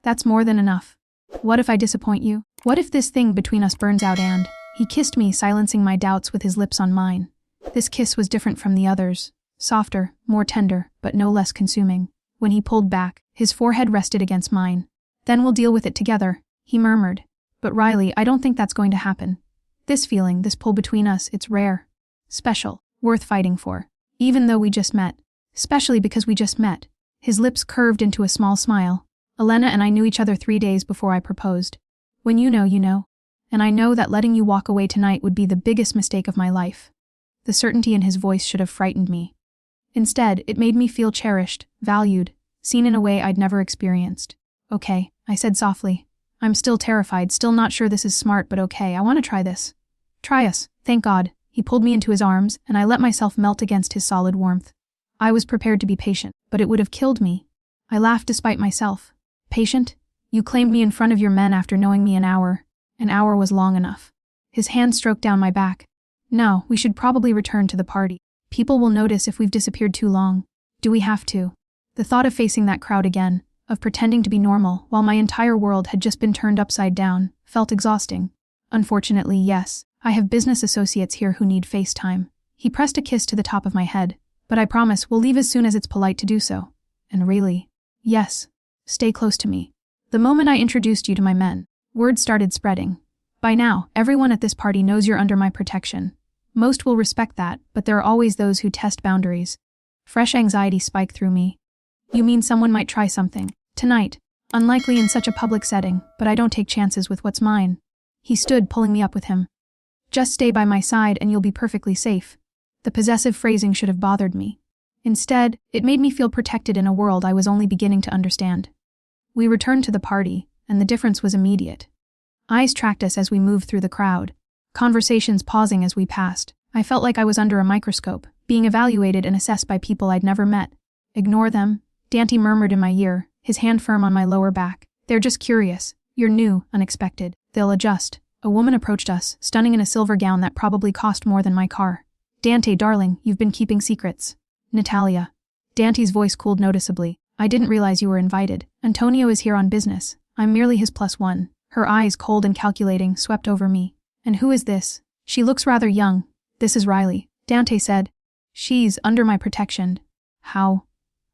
That's more than enough. What if I disappoint you? What if this thing between us burns out and... He kissed me, silencing my doubts with his lips on mine. This kiss was different from the others. Softer, more tender, but no less consuming. When he pulled back, his forehead rested against mine. "Then we'll deal with it together," he murmured. "But Riley, I don't think that's going to happen. This feeling, this pull between us, it's rare. Special. Worth fighting for. Even though we just met. Especially because we just met." His lips curved into a small smile. "Elena and I knew each other 3 days before I proposed. When you know, you know. And I know that letting you walk away tonight would be the biggest mistake of my life." The certainty in his voice should have frightened me. Instead, it made me feel cherished, valued, seen in a way I'd never experienced. "Okay," I said softly. "I'm still terrified, still not sure this is smart, but okay, I want to try this." "Try us, thank God." He pulled me into his arms, and I let myself melt against his solid warmth. I was prepared to be patient, but it would have killed me. I laughed despite myself. "Patient? You claimed me in front of your men after knowing me an hour. An hour was long enough." His hand stroked down my back. "No, we should probably return to the party. People will notice if we've disappeared too long. Do we have to?" The thought of facing that crowd again, of pretending to be normal while my entire world had just been turned upside down, felt exhausting. "Unfortunately, yes. I have business associates here who need FaceTime." He pressed a kiss to the top of my head. "But I promise we'll leave as soon as it's polite to do so." "And really?" "Yes. Stay close to me. The moment I introduced you to my men, word started spreading. By now, everyone at this party knows you're under my protection. Most will respect that, but there are always those who test boundaries." Fresh anxiety spiked through me. "You mean someone might try something? Tonight? Unlikely in such a public setting, but I don't take chances with what's mine." He stood, pulling me up with him. "Just stay by my side and you'll be perfectly safe." The possessive phrasing should have bothered me. Instead, it made me feel protected in a world I was only beginning to understand. We returned to the party, and the difference was immediate. Eyes tracked us as we moved through the crowd. Conversations pausing as we passed. I felt like I was under a microscope, being evaluated and assessed by people I'd never met. "Ignore them," Dante murmured in my ear, his hand firm on my lower back. "They're just curious. You're new, unexpected. They'll adjust." A woman approached us, stunning in a silver gown that probably cost more than my car. "Dante, darling, you've been keeping secrets." "Natalia." Dante's voice cooled noticeably. "I didn't realize you were invited. Antonio is here on business. I'm merely his +1. Her eyes, cold and calculating, swept over me. "And who is this? She looks rather young." "This is Riley," Dante said. "She's under my protection." "How?"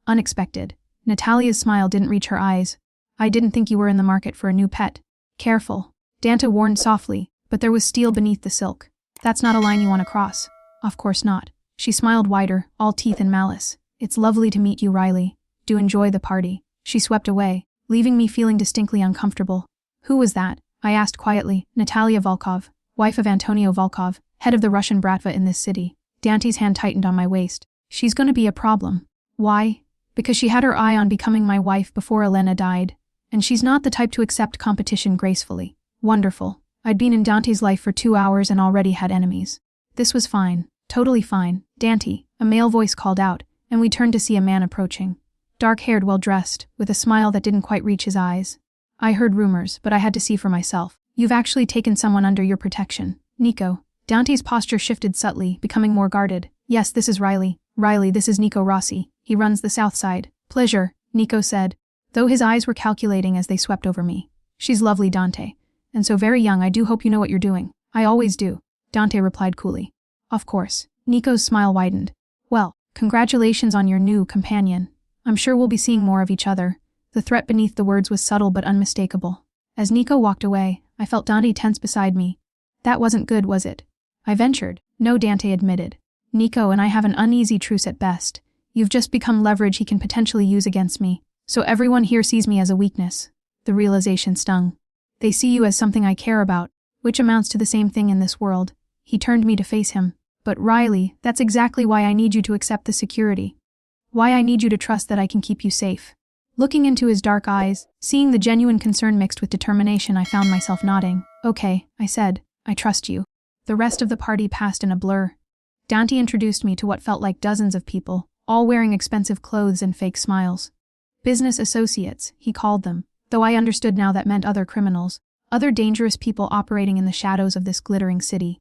"Unexpected." Natalia's smile didn't reach her eyes. "I didn't think you were in the market for a new pet." "Careful," Dante warned softly, but there was steel beneath the silk. "That's not a line you want to cross." "Of course not." She smiled wider, all teeth and malice. "It's lovely to meet you, Riley. Do enjoy the party." She swept away, leaving me feeling distinctly uncomfortable. "Who was that?" I asked quietly. "Natalia Volkov, wife of Antonio Volkov, head of the Russian Bratva in this city." Dante's hand tightened on my waist. "She's going to be a problem." "Why?" "Because she had her eye on becoming my wife before Elena died. And she's not the type to accept competition gracefully." Wonderful. I'd been in Dante's life for 2 hours and already had enemies. This was fine. Totally fine. "Dante," a male voice called out, and we turned to see a man approaching. Dark-haired, well-dressed, with a smile that didn't quite reach his eyes. I heard rumors, but I had to see for myself. "You've actually taken someone under your protection. Nico." Dante's posture shifted subtly, becoming more guarded. "Yes, this is Riley. Riley, this is Nico Rossi. He runs the South Side." "Pleasure," Nico said, though his eyes were calculating as they swept over me. "She's lovely, Dante. And so very young. I do hope you know what you're doing." "I always do," Dante replied coolly. "Of course." Nico's smile widened. "Well, congratulations on your new companion. I'm sure we'll be seeing more of each other." The threat beneath the words was subtle but unmistakable. As Nico walked away, I felt Dante tense beside me. "That wasn't good, was it?" I ventured. "No," Dante admitted. "Nico and I have an uneasy truce at best. You've just become leverage he can potentially use against me. So everyone here sees me as a weakness." The realization stung. "They see you as something I care about, which amounts to the same thing in this world." He turned me to face him. "But Riley, that's exactly why I need you to accept the security. Why I need you to trust that I can keep you safe." Looking into his dark eyes, seeing the genuine concern mixed with determination, I found myself nodding. "Okay," I said. "I trust you." The rest of the party passed in a blur. Dante introduced me to what felt like dozens of people, all wearing expensive clothes and fake smiles. Business associates, he called them, though I understood now that meant other criminals, other dangerous people operating in the shadows of this glittering city.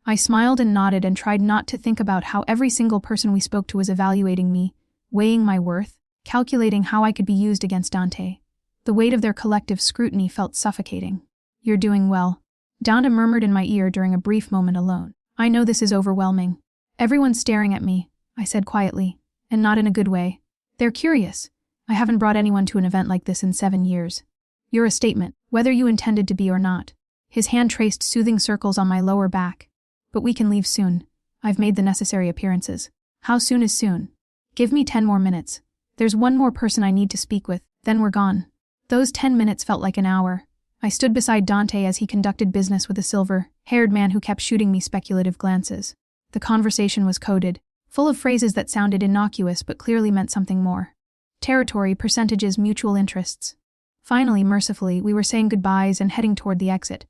I smiled and nodded and tried not to think about how every single person we spoke to was evaluating me, weighing my worth, calculating how I could be used against Dante. The weight of their collective scrutiny felt suffocating. "You're doing well." Dante murmured in my ear during a brief moment alone. I know this is overwhelming. Everyone's staring at me, I said quietly, and not in a good way. They're curious. I haven't brought anyone to an event like this in 7 years. You're a statement, whether you intended to be or not. His hand traced soothing circles on my lower back. But we can leave soon. I've made the necessary appearances. How soon is soon? Give me 10 more minutes. There's one more person I need to speak with, then we're gone. Those 10 minutes felt like an hour. I stood beside Dante as he conducted business with a silver-haired man who kept shooting me speculative glances. The conversation was coded, full of phrases that sounded innocuous but clearly meant something more. Territory, percentages, mutual interests. Finally, mercifully, we were saying goodbyes and heading toward the exit.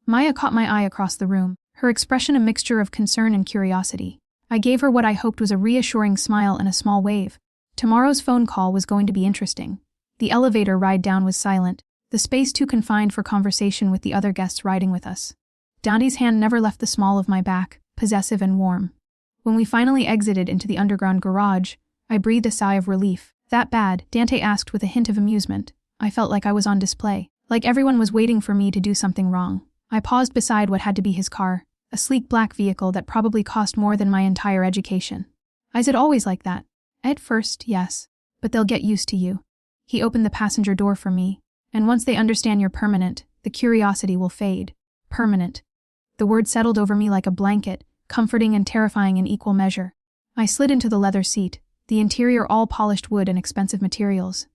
Maya caught my eye across the room, her expression a mixture of concern and curiosity. I gave her what I hoped was a reassuring smile and a small wave. Tomorrow's phone call was going to be interesting. The elevator ride down was silent, the space too confined for conversation with the other guests riding with us. Dante's hand never left the small of my back, possessive and warm. When we finally exited into the underground garage, I breathed a sigh of relief. That bad? Dante asked with a hint of amusement. I felt like I was on display, like everyone was waiting for me to do something wrong. I paused beside what had to be his car, a sleek black vehicle that probably cost more than my entire education. Is it always like that? At first, yes, but they'll get used to you. He opened the passenger door for me, and once they understand you're permanent, the curiosity will fade. Permanent. The word settled over me like a blanket, comforting and terrifying in equal measure. I slid into the leather seat, the interior all polished wood and expensive materials.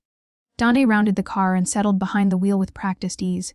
Dante rounded the car and settled behind the wheel with practiced ease.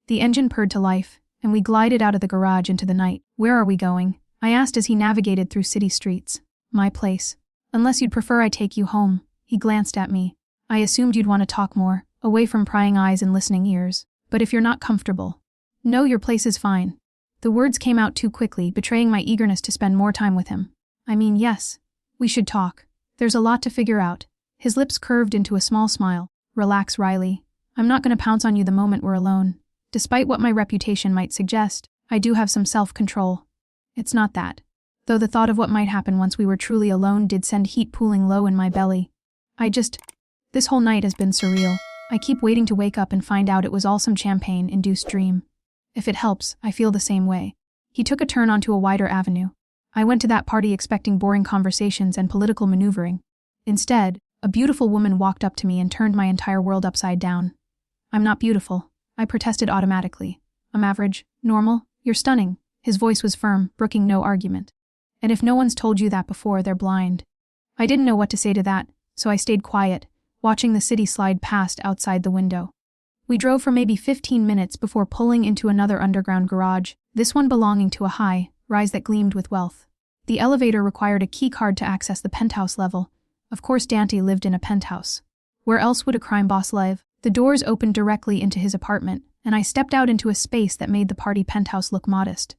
The engine purred to life, and we glided out of the garage into the night. Where are we going? I asked as he navigated through city streets. My place. Unless you'd prefer I take you home. He glanced at me. I assumed you'd want to talk more, away from prying eyes and listening ears. But if you're not comfortable. No, your place is fine. The words came out too quickly, betraying my eagerness to spend more time with him. I mean, yes. We should talk. There's a lot to figure out. His lips curved into a small smile. Relax, Riley. I'm not going to pounce on you the moment we're alone. Despite what my reputation might suggest, I do have some self-control. It's not that. Though the thought of what might happen once we were truly alone did send heat pooling low in my belly. This whole night has been surreal. I keep waiting to wake up and find out it was all some champagne-induced dream. If it helps, I feel the same way. He took a turn onto a wider avenue. I went to that party expecting boring conversations and political maneuvering. Instead, a beautiful woman walked up to me and turned my entire world upside down. I'm not beautiful, I protested automatically. I'm average, normal, you're stunning. His voice was firm, brooking no argument. And if no one's told you that before, they're blind. I didn't know what to say to that, so I stayed quiet, watching the city slide past outside the window. We drove for maybe 15 minutes before pulling into another underground garage, this one belonging to a high-rise that gleamed with wealth. The elevator required a key card to access the penthouse level. Of course Dante lived in a penthouse. Where else would a crime boss live? The doors opened directly into his apartment, and I stepped out into a space that made the party penthouse look modest.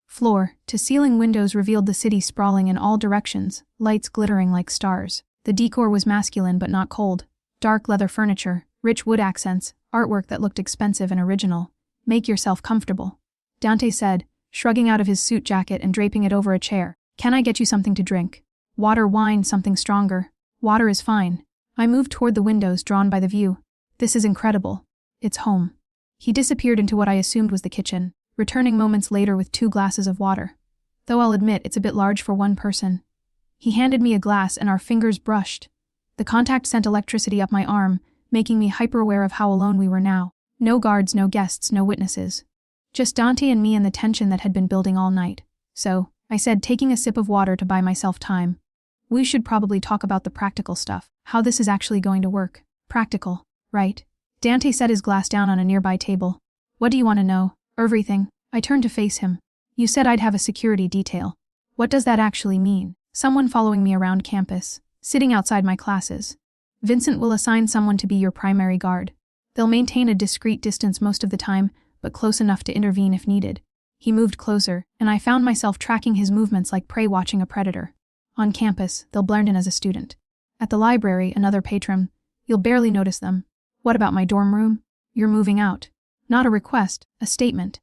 Floor-to-ceiling windows revealed the city sprawling in all directions, lights glittering like stars. The decor was masculine but not cold. Dark leather furniture, rich wood accents, artwork that looked expensive and original. Make yourself comfortable, Dante said, shrugging out of his suit jacket and draping it over a chair. Can I get you something to drink? Water, wine, something stronger. Water is fine. I moved toward the windows, drawn by the view. This is incredible. It's home. He disappeared into what I assumed was the kitchen, returning moments later with 2 glasses of water. Though I'll admit it's a bit large for one person. He handed me a glass and our fingers brushed. The contact sent electricity up my arm, making me hyper-aware of how alone we were now. No guards, no guests, no witnesses. Just Dante and me and the tension that had been building all night. So, I said, taking a sip of water to buy myself time. We should probably talk about the practical stuff, how this is actually going to work. Practical, right? Dante set his glass down on a nearby table. What do you want to know? Everything. I turned to face him. You said I'd have a security detail. What does that actually mean? Someone following me around campus, sitting outside my classes. Vincent will assign someone to be your primary guard. They'll maintain a discreet distance most of the time, but close enough to intervene if needed. He moved closer, and I found myself tracking his movements like prey watching a predator. On campus, they'll blend in as a student. At the library, another patron. You'll barely notice them. What about my dorm room? You're moving out. Not a request, a statement.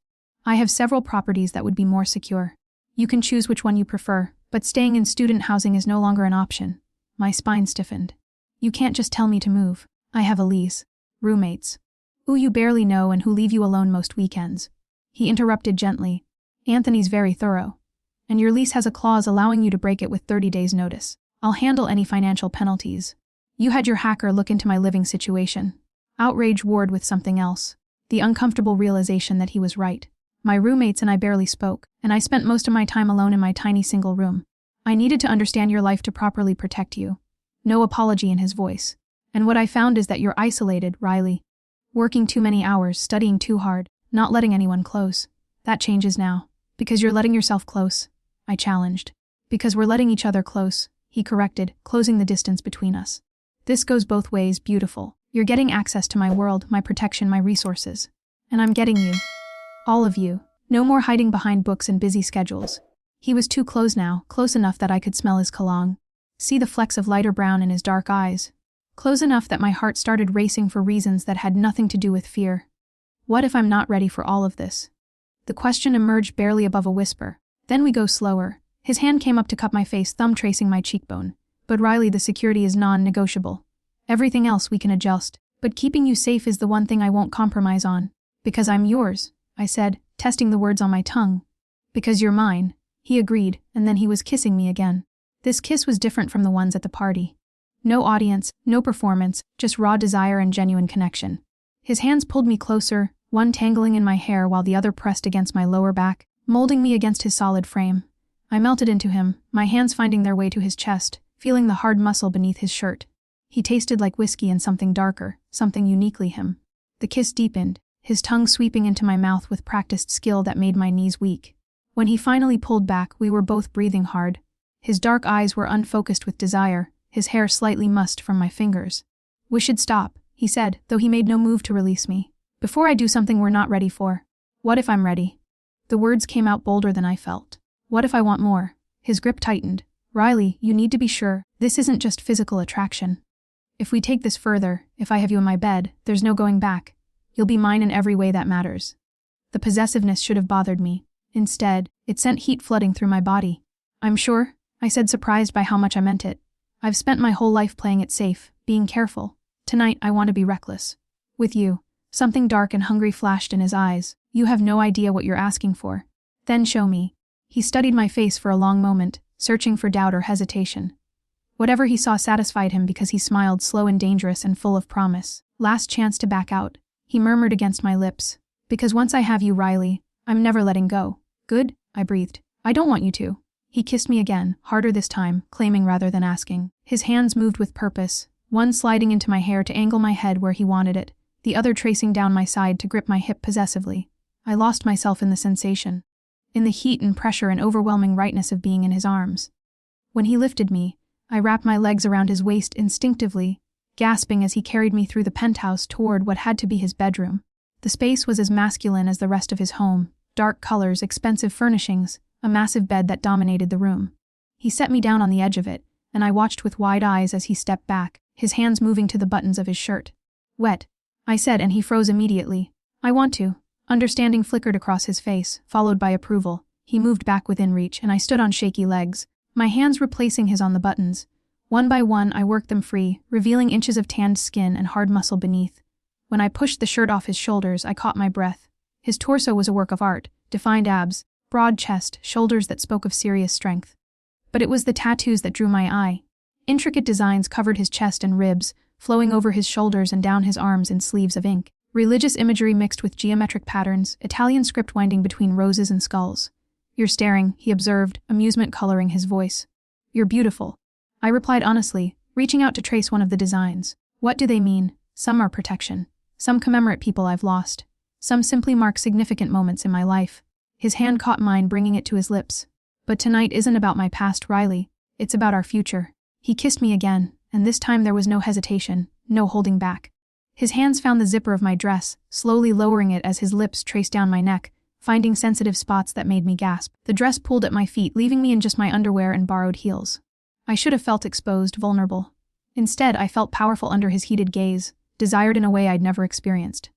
I have several properties that would be more secure. You can choose which one you prefer, but staying in student housing is no longer an option. My spine stiffened. You can't just tell me to move. I have a lease. Roommates. Who you barely know and who leave you alone most weekends. He interrupted gently. Anthony's very thorough. And your lease has a clause allowing you to break it with 30 days' notice. I'll handle any financial penalties. You had your hacker look into my living situation. Outrage warred with something else. The uncomfortable realization that he was right. My roommates and I barely spoke, and I spent most of my time alone in my tiny single room. I needed to understand your life to properly protect you. No apology in his voice. And what I found is that you're isolated, Riley. Working too many hours, studying too hard, not letting anyone close. That changes now. Because you're letting yourself close, I challenged. Because we're letting each other close, he corrected, closing the distance between us. This goes both ways, beautiful. You're getting access to my world, my protection, my resources. And I'm getting you. All of you. No more hiding behind books and busy schedules. He was too close now, close enough that I could smell his cologne. See the flecks of lighter brown in his dark eyes. Close enough that my heart started racing for reasons that had nothing to do with fear. What if I'm not ready for all of this? The question emerged barely above a whisper. Then we go slower. His hand came up to cup my face, thumb tracing my cheekbone. But Riley, the security is non-negotiable. Everything else we can adjust. But keeping you safe is the one thing I won't compromise on. Because I'm yours, I said, testing the words on my tongue. Because you're mine, he agreed, and then he was kissing me again. This kiss was different from the ones at the party. No audience, no performance, just raw desire and genuine connection. His hands pulled me closer, one tangling in my hair while the other pressed against my lower back, molding me against his solid frame. I melted into him, my hands finding their way to his chest, feeling the hard muscle beneath his shirt. He tasted like whiskey and something darker, something uniquely him. The kiss deepened, his tongue sweeping into my mouth with practiced skill that made my knees weak. When he finally pulled back, we were both breathing hard. His dark eyes were unfocused with desire, his hair slightly mussed from my fingers. We should stop, he said, though he made no move to release me. Before I do something we're not ready for. What if I'm ready? The words came out bolder than I felt. What if I want more? His grip tightened. Riley, you need to be sure, this isn't just physical attraction. If we take this further, if I have you in my bed, there's no going back. You'll be mine in every way that matters. The possessiveness should have bothered me. Instead, it sent heat flooding through my body. I'm sure, I said, surprised by how much I meant it. I've spent my whole life playing it safe, being careful. Tonight I want to be reckless. With you. Something dark and hungry flashed in his eyes. You have no idea what you're asking for. Then show me. He studied my face for a long moment, searching for doubt or hesitation. Whatever he saw satisfied him because he smiled, slow and dangerous and full of promise. Last chance to back out. He murmured against my lips. Because once I have you, Riley, I'm never letting go. Good? I breathed. I don't want you to. He kissed me again, harder this time, claiming rather than asking. His hands moved with purpose, one sliding into my hair to angle my head where he wanted it, the other tracing down my side to grip my hip possessively. I lost myself in the sensation. In the heat and pressure and overwhelming rightness of being in his arms. When he lifted me, I wrapped my legs around his waist instinctively, gasping as he carried me through the penthouse toward what had to be his bedroom. The space was as masculine as the rest of his home, dark colors, expensive furnishings, a massive bed that dominated the room. He set me down on the edge of it, and I watched with wide eyes as he stepped back, his hands moving to the buttons of his shirt. Wet, I said, and he froze immediately. I want to. Understanding flickered across his face, followed by approval. He moved back within reach, and I stood on shaky legs, my hands replacing his on the buttons. One by one, I worked them free, revealing inches of tanned skin and hard muscle beneath. When I pushed the shirt off his shoulders, I caught my breath. His torso was a work of art, defined abs, broad chest, shoulders that spoke of serious strength. But it was the tattoos that drew my eye. Intricate designs covered his chest and ribs, flowing over his shoulders and down his arms in sleeves of ink. Religious imagery mixed with geometric patterns, Italian script winding between roses and skulls. You're staring, he observed, amusement coloring his voice. You're beautiful. I replied honestly, reaching out to trace one of the designs. What do they mean? Some are protection. Some commemorate people I've lost. Some simply mark significant moments in my life. His hand caught mine, bringing it to his lips. But tonight isn't about my past, Riley. It's about our future. He kissed me again, and this time there was no hesitation, no holding back. His hands found the zipper of my dress, slowly lowering it as his lips traced down my neck, finding sensitive spots that made me gasp. The dress pulled at my feet, leaving me in just my underwear and borrowed heels. I should have felt exposed, vulnerable. Instead, I felt powerful under his heated gaze, desired in a way I'd never experienced.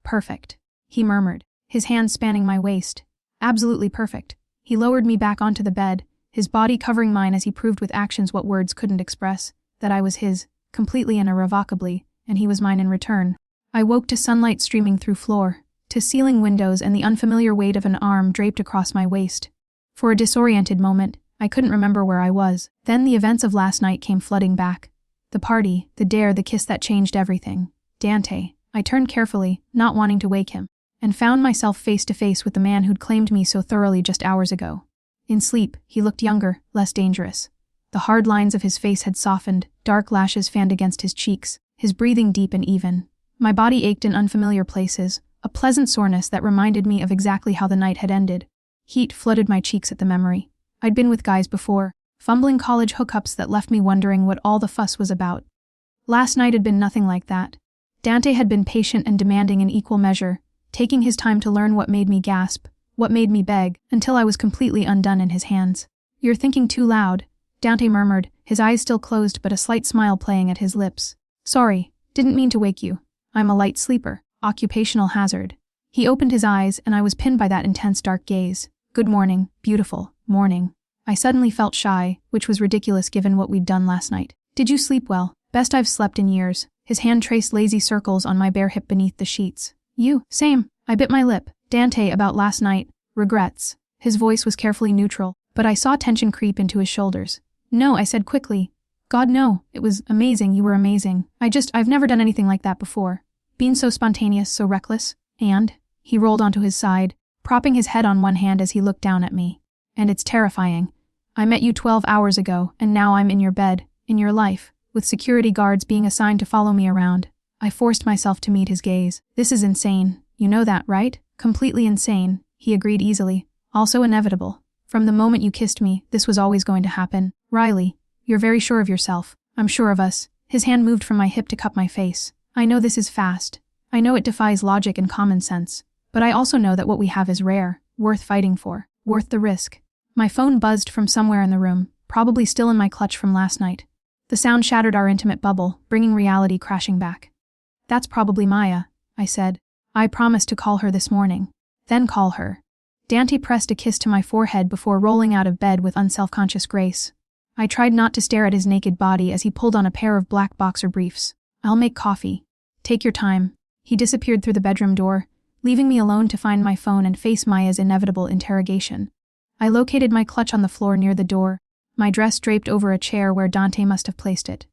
Perfect, he murmured, his hands spanning my waist. Absolutely perfect. He lowered me back onto the bed, his body covering mine as he proved with actions what words couldn't express, that I was his, completely and irrevocably, and he was mine in return. I woke to sunlight streaming through floor, to ceiling windows and the unfamiliar weight of an arm draped across my waist. For a disoriented moment, I couldn't remember where I was. Then the events of last night came flooding back. The party, the dare, the kiss that changed everything. Dante. I turned carefully, not wanting to wake him, and found myself face to face with the man who'd claimed me so thoroughly just hours ago. In sleep, he looked younger, less dangerous. The hard lines of his face had softened, dark lashes fanned against his cheeks, his breathing deep and even. My body ached in unfamiliar places, a pleasant soreness that reminded me of exactly how the night had ended. Heat flooded my cheeks at the memory. I'd been with guys before, fumbling college hookups that left me wondering what all the fuss was about. Last night had been nothing like that. Dante had been patient and demanding in equal measure, taking his time to learn what made me gasp, what made me beg, until I was completely undone in his hands. "You're thinking too loud," Dante murmured, his eyes still closed but a slight smile playing at his lips. "Sorry, didn't mean to wake you. I'm a light sleeper, occupational hazard." He opened his eyes and I was pinned by that intense dark gaze. "Good morning, beautiful, morning." I suddenly felt shy, which was ridiculous given what we'd done last night. "Did you sleep well?" "Best I've slept in years." His hand traced lazy circles on my bare hip beneath the sheets. "You?" "Same." I bit my lip. "Dante, about last night. Regrets." His voice was carefully neutral, but I saw tension creep into his shoulders. "No," I said quickly. "God, no. It was amazing. You were amazing. I've never done anything like that before. Being so spontaneous, so reckless. And," he rolled onto his side, propping his head on one hand as he looked down at me. "And it's terrifying. I met you 12 hours ago, and now I'm in your bed, in your life, with security guards being assigned to follow me around." I forced myself to meet his gaze. "This is insane. You know that, right?" "Completely insane," he agreed easily. "Also inevitable. From the moment you kissed me, this was always going to happen. Riley, you're very sure of yourself." "I'm sure of us." His hand moved from my hip to cup my face. "I know this is fast. I know it defies logic and common sense. But I also know that what we have is rare, worth fighting for, worth the risk." My phone buzzed from somewhere in the room, probably still in my clutch from last night. The sound shattered our intimate bubble, bringing reality crashing back. "That's probably Maya," I said. "I promised to call her this morning." "Then call her." Dante pressed a kiss to my forehead before rolling out of bed with unselfconscious grace. I tried not to stare at his naked body as he pulled on a pair of black boxer briefs. "I'll make coffee. Take your time." He disappeared through the bedroom door, leaving me alone to find my phone and face Maya's inevitable interrogation. I located my clutch on the floor near the door, my dress draped over a chair where Dante must have placed it.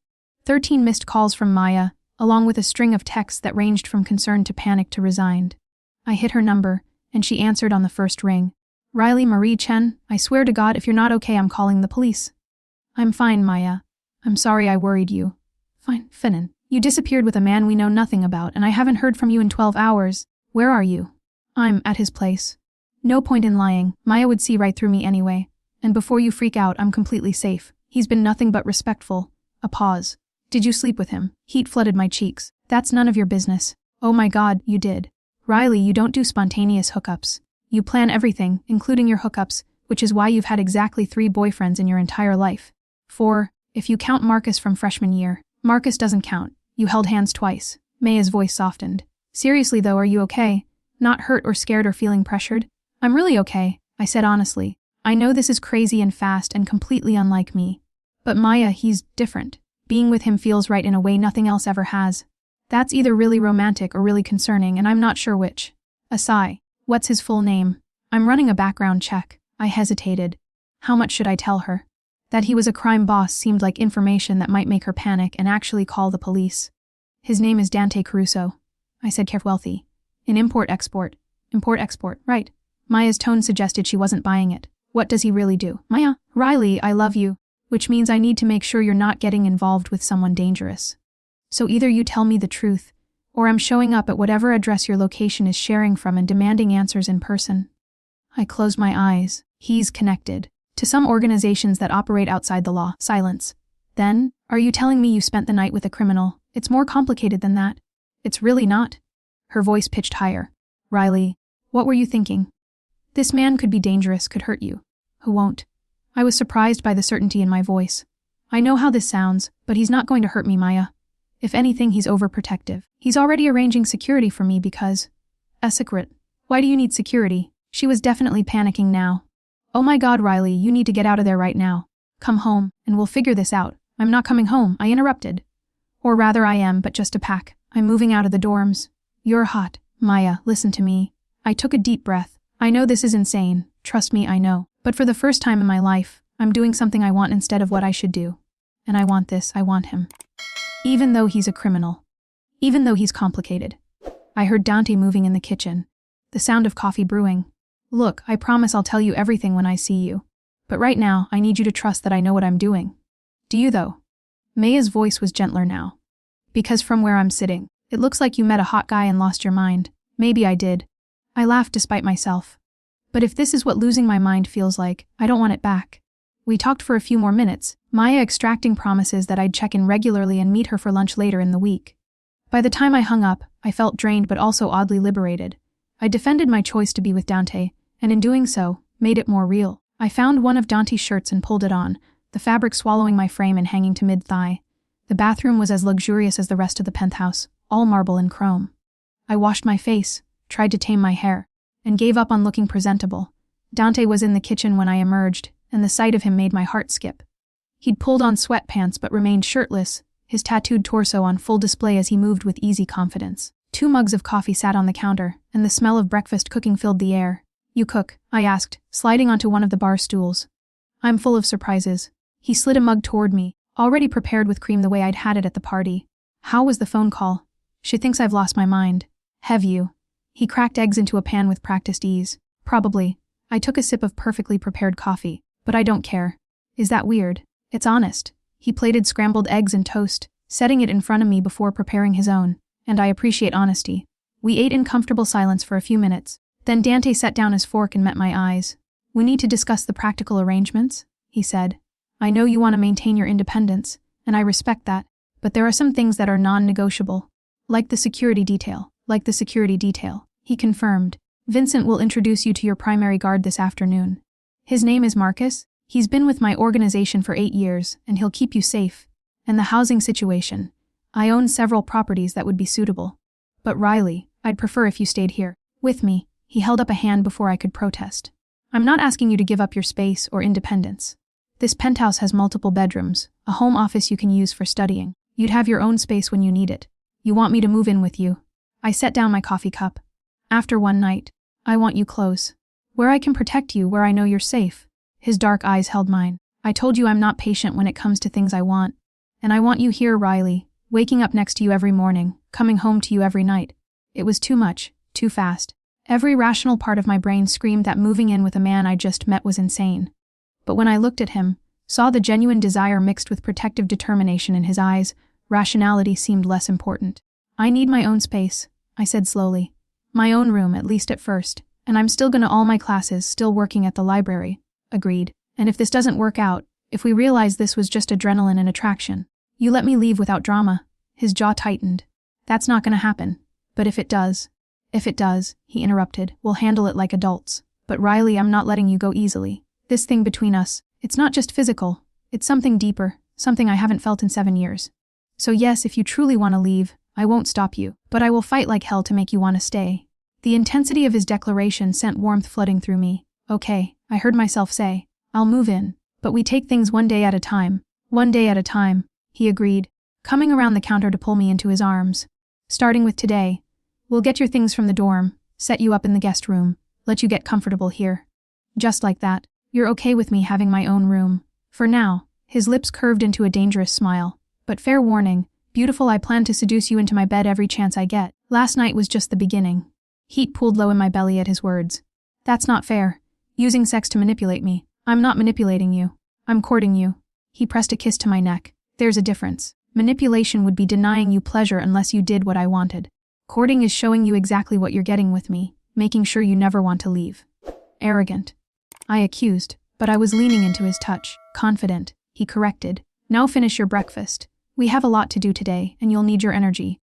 13 missed calls from Maya, along with a string of texts that ranged from concerned to panic to resigned. I hit her number, and she answered on the first ring. "Riley Marie Chen, I swear to God if you're not okay I'm calling the police." "I'm fine, Maya. I'm sorry I worried you." "Fine, Finnan. You disappeared with a man we know nothing about, and I haven't heard from you in 12 hours. Where are you?" "I'm at his place." "No point in lying. Maya would see right through me anyway. And before you freak out, I'm completely safe. He's been nothing but respectful." A pause. "Did you sleep with him?" Heat flooded my cheeks. "That's none of your business." "Oh my God, you did." "Riley, you don't do spontaneous hookups. You plan everything, including your hookups, which is why you've had exactly 3 boyfriends in your entire life. 4, if you count Marcus from freshman year. Marcus doesn't count. You held hands twice." Maya's voice softened. "Seriously though, are you okay? Not hurt or scared or feeling pressured?" "I'm really okay," I said honestly. "I know this is crazy and fast and completely unlike me. But Maya, he's different. Being with him feels right in a way nothing else ever has. That's either really romantic or really concerning, and I'm not sure which." A sigh. "What's his full name?" "I'm running a background check." I hesitated. How much should I tell her? That he was a crime boss seemed like information that might make her panic and actually call the police. "His name is Dante Caruso," I said carefully. "Wealthy. In import-export." "Import-export, right." Maya's tone suggested she wasn't buying it. "What does he really do?" "Maya, Riley, I love you. Which means I need to make sure you're not getting involved with someone dangerous. So either you tell me the truth, or I'm showing up at whatever address your location is sharing from and demanding answers in person." I closed my eyes. He's connected to some organizations that operate outside the law. Silence. "Then, are you telling me you spent the night with a criminal? It's more complicated than that." "It's really not." Her voice pitched higher. "Riley, what were you thinking? This man could be dangerous, could hurt you. Who won't?" I was surprised by the certainty in my voice. "I know how this sounds, but he's not going to hurt me, Maya. If anything, he's overprotective. He's already arranging security for me because..." "A secret. Why do you need security?" She was definitely panicking now. "Oh my God, Riley, you need to get out of there right now. Come home, and we'll figure this out." "I'm not coming home," I interrupted. "Or rather I am, but just to pack. I'm moving out of the dorms." "You're hot." Maya, listen to me. I took a deep breath. I know this is insane. Trust me, I know. But for the first time in my life, I'm doing something I want instead of what I should do. And I want this, I want him. Even though he's a criminal. Even though he's complicated. I heard Dante moving in the kitchen. The sound of coffee brewing. Look, I promise I'll tell you everything when I see you. But right now, I need you to trust that I know what I'm doing. Do you though? Maya's voice was gentler now. Because from where I'm sitting, it looks like you met a hot guy and lost your mind. Maybe I did. I laughed despite myself. But if this is what losing my mind feels like, I don't want it back. We talked for a few more minutes, Maya extracting promises that I'd check in regularly and meet her for lunch later in the week. By the time I hung up, I felt drained but also oddly liberated. I defended my choice to be with Dante, and in doing so, made it more real. I found one of Dante's shirts and pulled it on, the fabric swallowing my frame and hanging to mid-thigh. The bathroom was as luxurious as the rest of the penthouse, all marble and chrome. I washed my face, tried to tame my hair, and gave up on looking presentable. Dante was in the kitchen when I emerged, and the sight of him made my heart skip. He'd pulled on sweatpants but remained shirtless, his tattooed torso on full display as he moved with easy confidence. 2 mugs of coffee sat on the counter, and the smell of breakfast cooking filled the air. You cook? I asked, sliding onto one of the bar stools. I'm full of surprises. He slid a mug toward me, already prepared with cream the way I'd had it at the party. How was the phone call? She thinks I've lost my mind. Have you? He cracked eggs into a pan with practiced ease. Probably. I took a sip of perfectly prepared coffee, but I don't care. Is that weird? It's honest. He plated scrambled eggs and toast, setting it in front of me before preparing his own, and I appreciate honesty. We ate in comfortable silence for a few minutes. Then Dante set down his fork and met my eyes. We need to discuss the practical arrangements, he said. I know you want to maintain your independence, and I respect that, but there are some things that are non-negotiable. Like the security detail, he confirmed. Vincent will introduce you to your primary guard this afternoon. His name is Marcus. He's been with my organization for 8 years, and he'll keep you safe. And the housing situation. I own several properties that would be suitable. But Riley, I'd prefer if you stayed here, with me. He held up a hand before I could protest. I'm not asking you to give up your space or independence. This penthouse has multiple bedrooms, a home office you can use for studying. You'd have your own space when you need it. You want me to move in with you? I set down my coffee cup. After one night, I want you close. Where I can protect you, where I know you're safe. His dark eyes held mine. I told you I'm not patient when it comes to things I want. And I want you here, Riley, waking up next to you every morning, coming home to you every night. It was too much, too fast. Every rational part of my brain screamed that moving in with a man I just met was insane. But when I looked at him, saw the genuine desire mixed with protective determination in his eyes, rationality seemed less important. I need my own space, I said slowly. My own room, at least at first, and I'm still gonna all my classes, still working at the library. Agreed. And if this doesn't work out, if we realize this was just adrenaline and attraction, you let me leave without drama. His jaw tightened. That's not gonna happen. But if it does, he interrupted, we'll handle it like adults. But Riley, I'm not letting you go easily. This thing between us, it's not just physical. It's something deeper, something I haven't felt in 7 years. So yes, if you truly want to leave, I won't stop you, but I will fight like hell to make you want to stay. The intensity of his declaration sent warmth flooding through me. Okay, I heard myself say, I'll move in, but we take things one day at a time. One day at a time, he agreed, coming around the counter to pull me into his arms. Starting with today, we'll get your things from the dorm, set you up in the guest room, let you get comfortable here. Just like that, you're okay with me having my own room. For now, his lips curved into a dangerous smile. But fair warning, beautiful, I plan to seduce you into my bed every chance I get. Last night was just the beginning. Heat pooled low in my belly at his words. That's not fair. Using sex to manipulate me. I'm not manipulating you. I'm courting you. He pressed a kiss to my neck. There's a difference. Manipulation would be denying you pleasure unless you did what I wanted. Courting is showing you exactly what you're getting with me, making sure you never want to leave. Arrogant. I accused, but I was leaning into his touch. Confident. He corrected. Now finish your breakfast. We have a lot to do today, and you'll need your energy.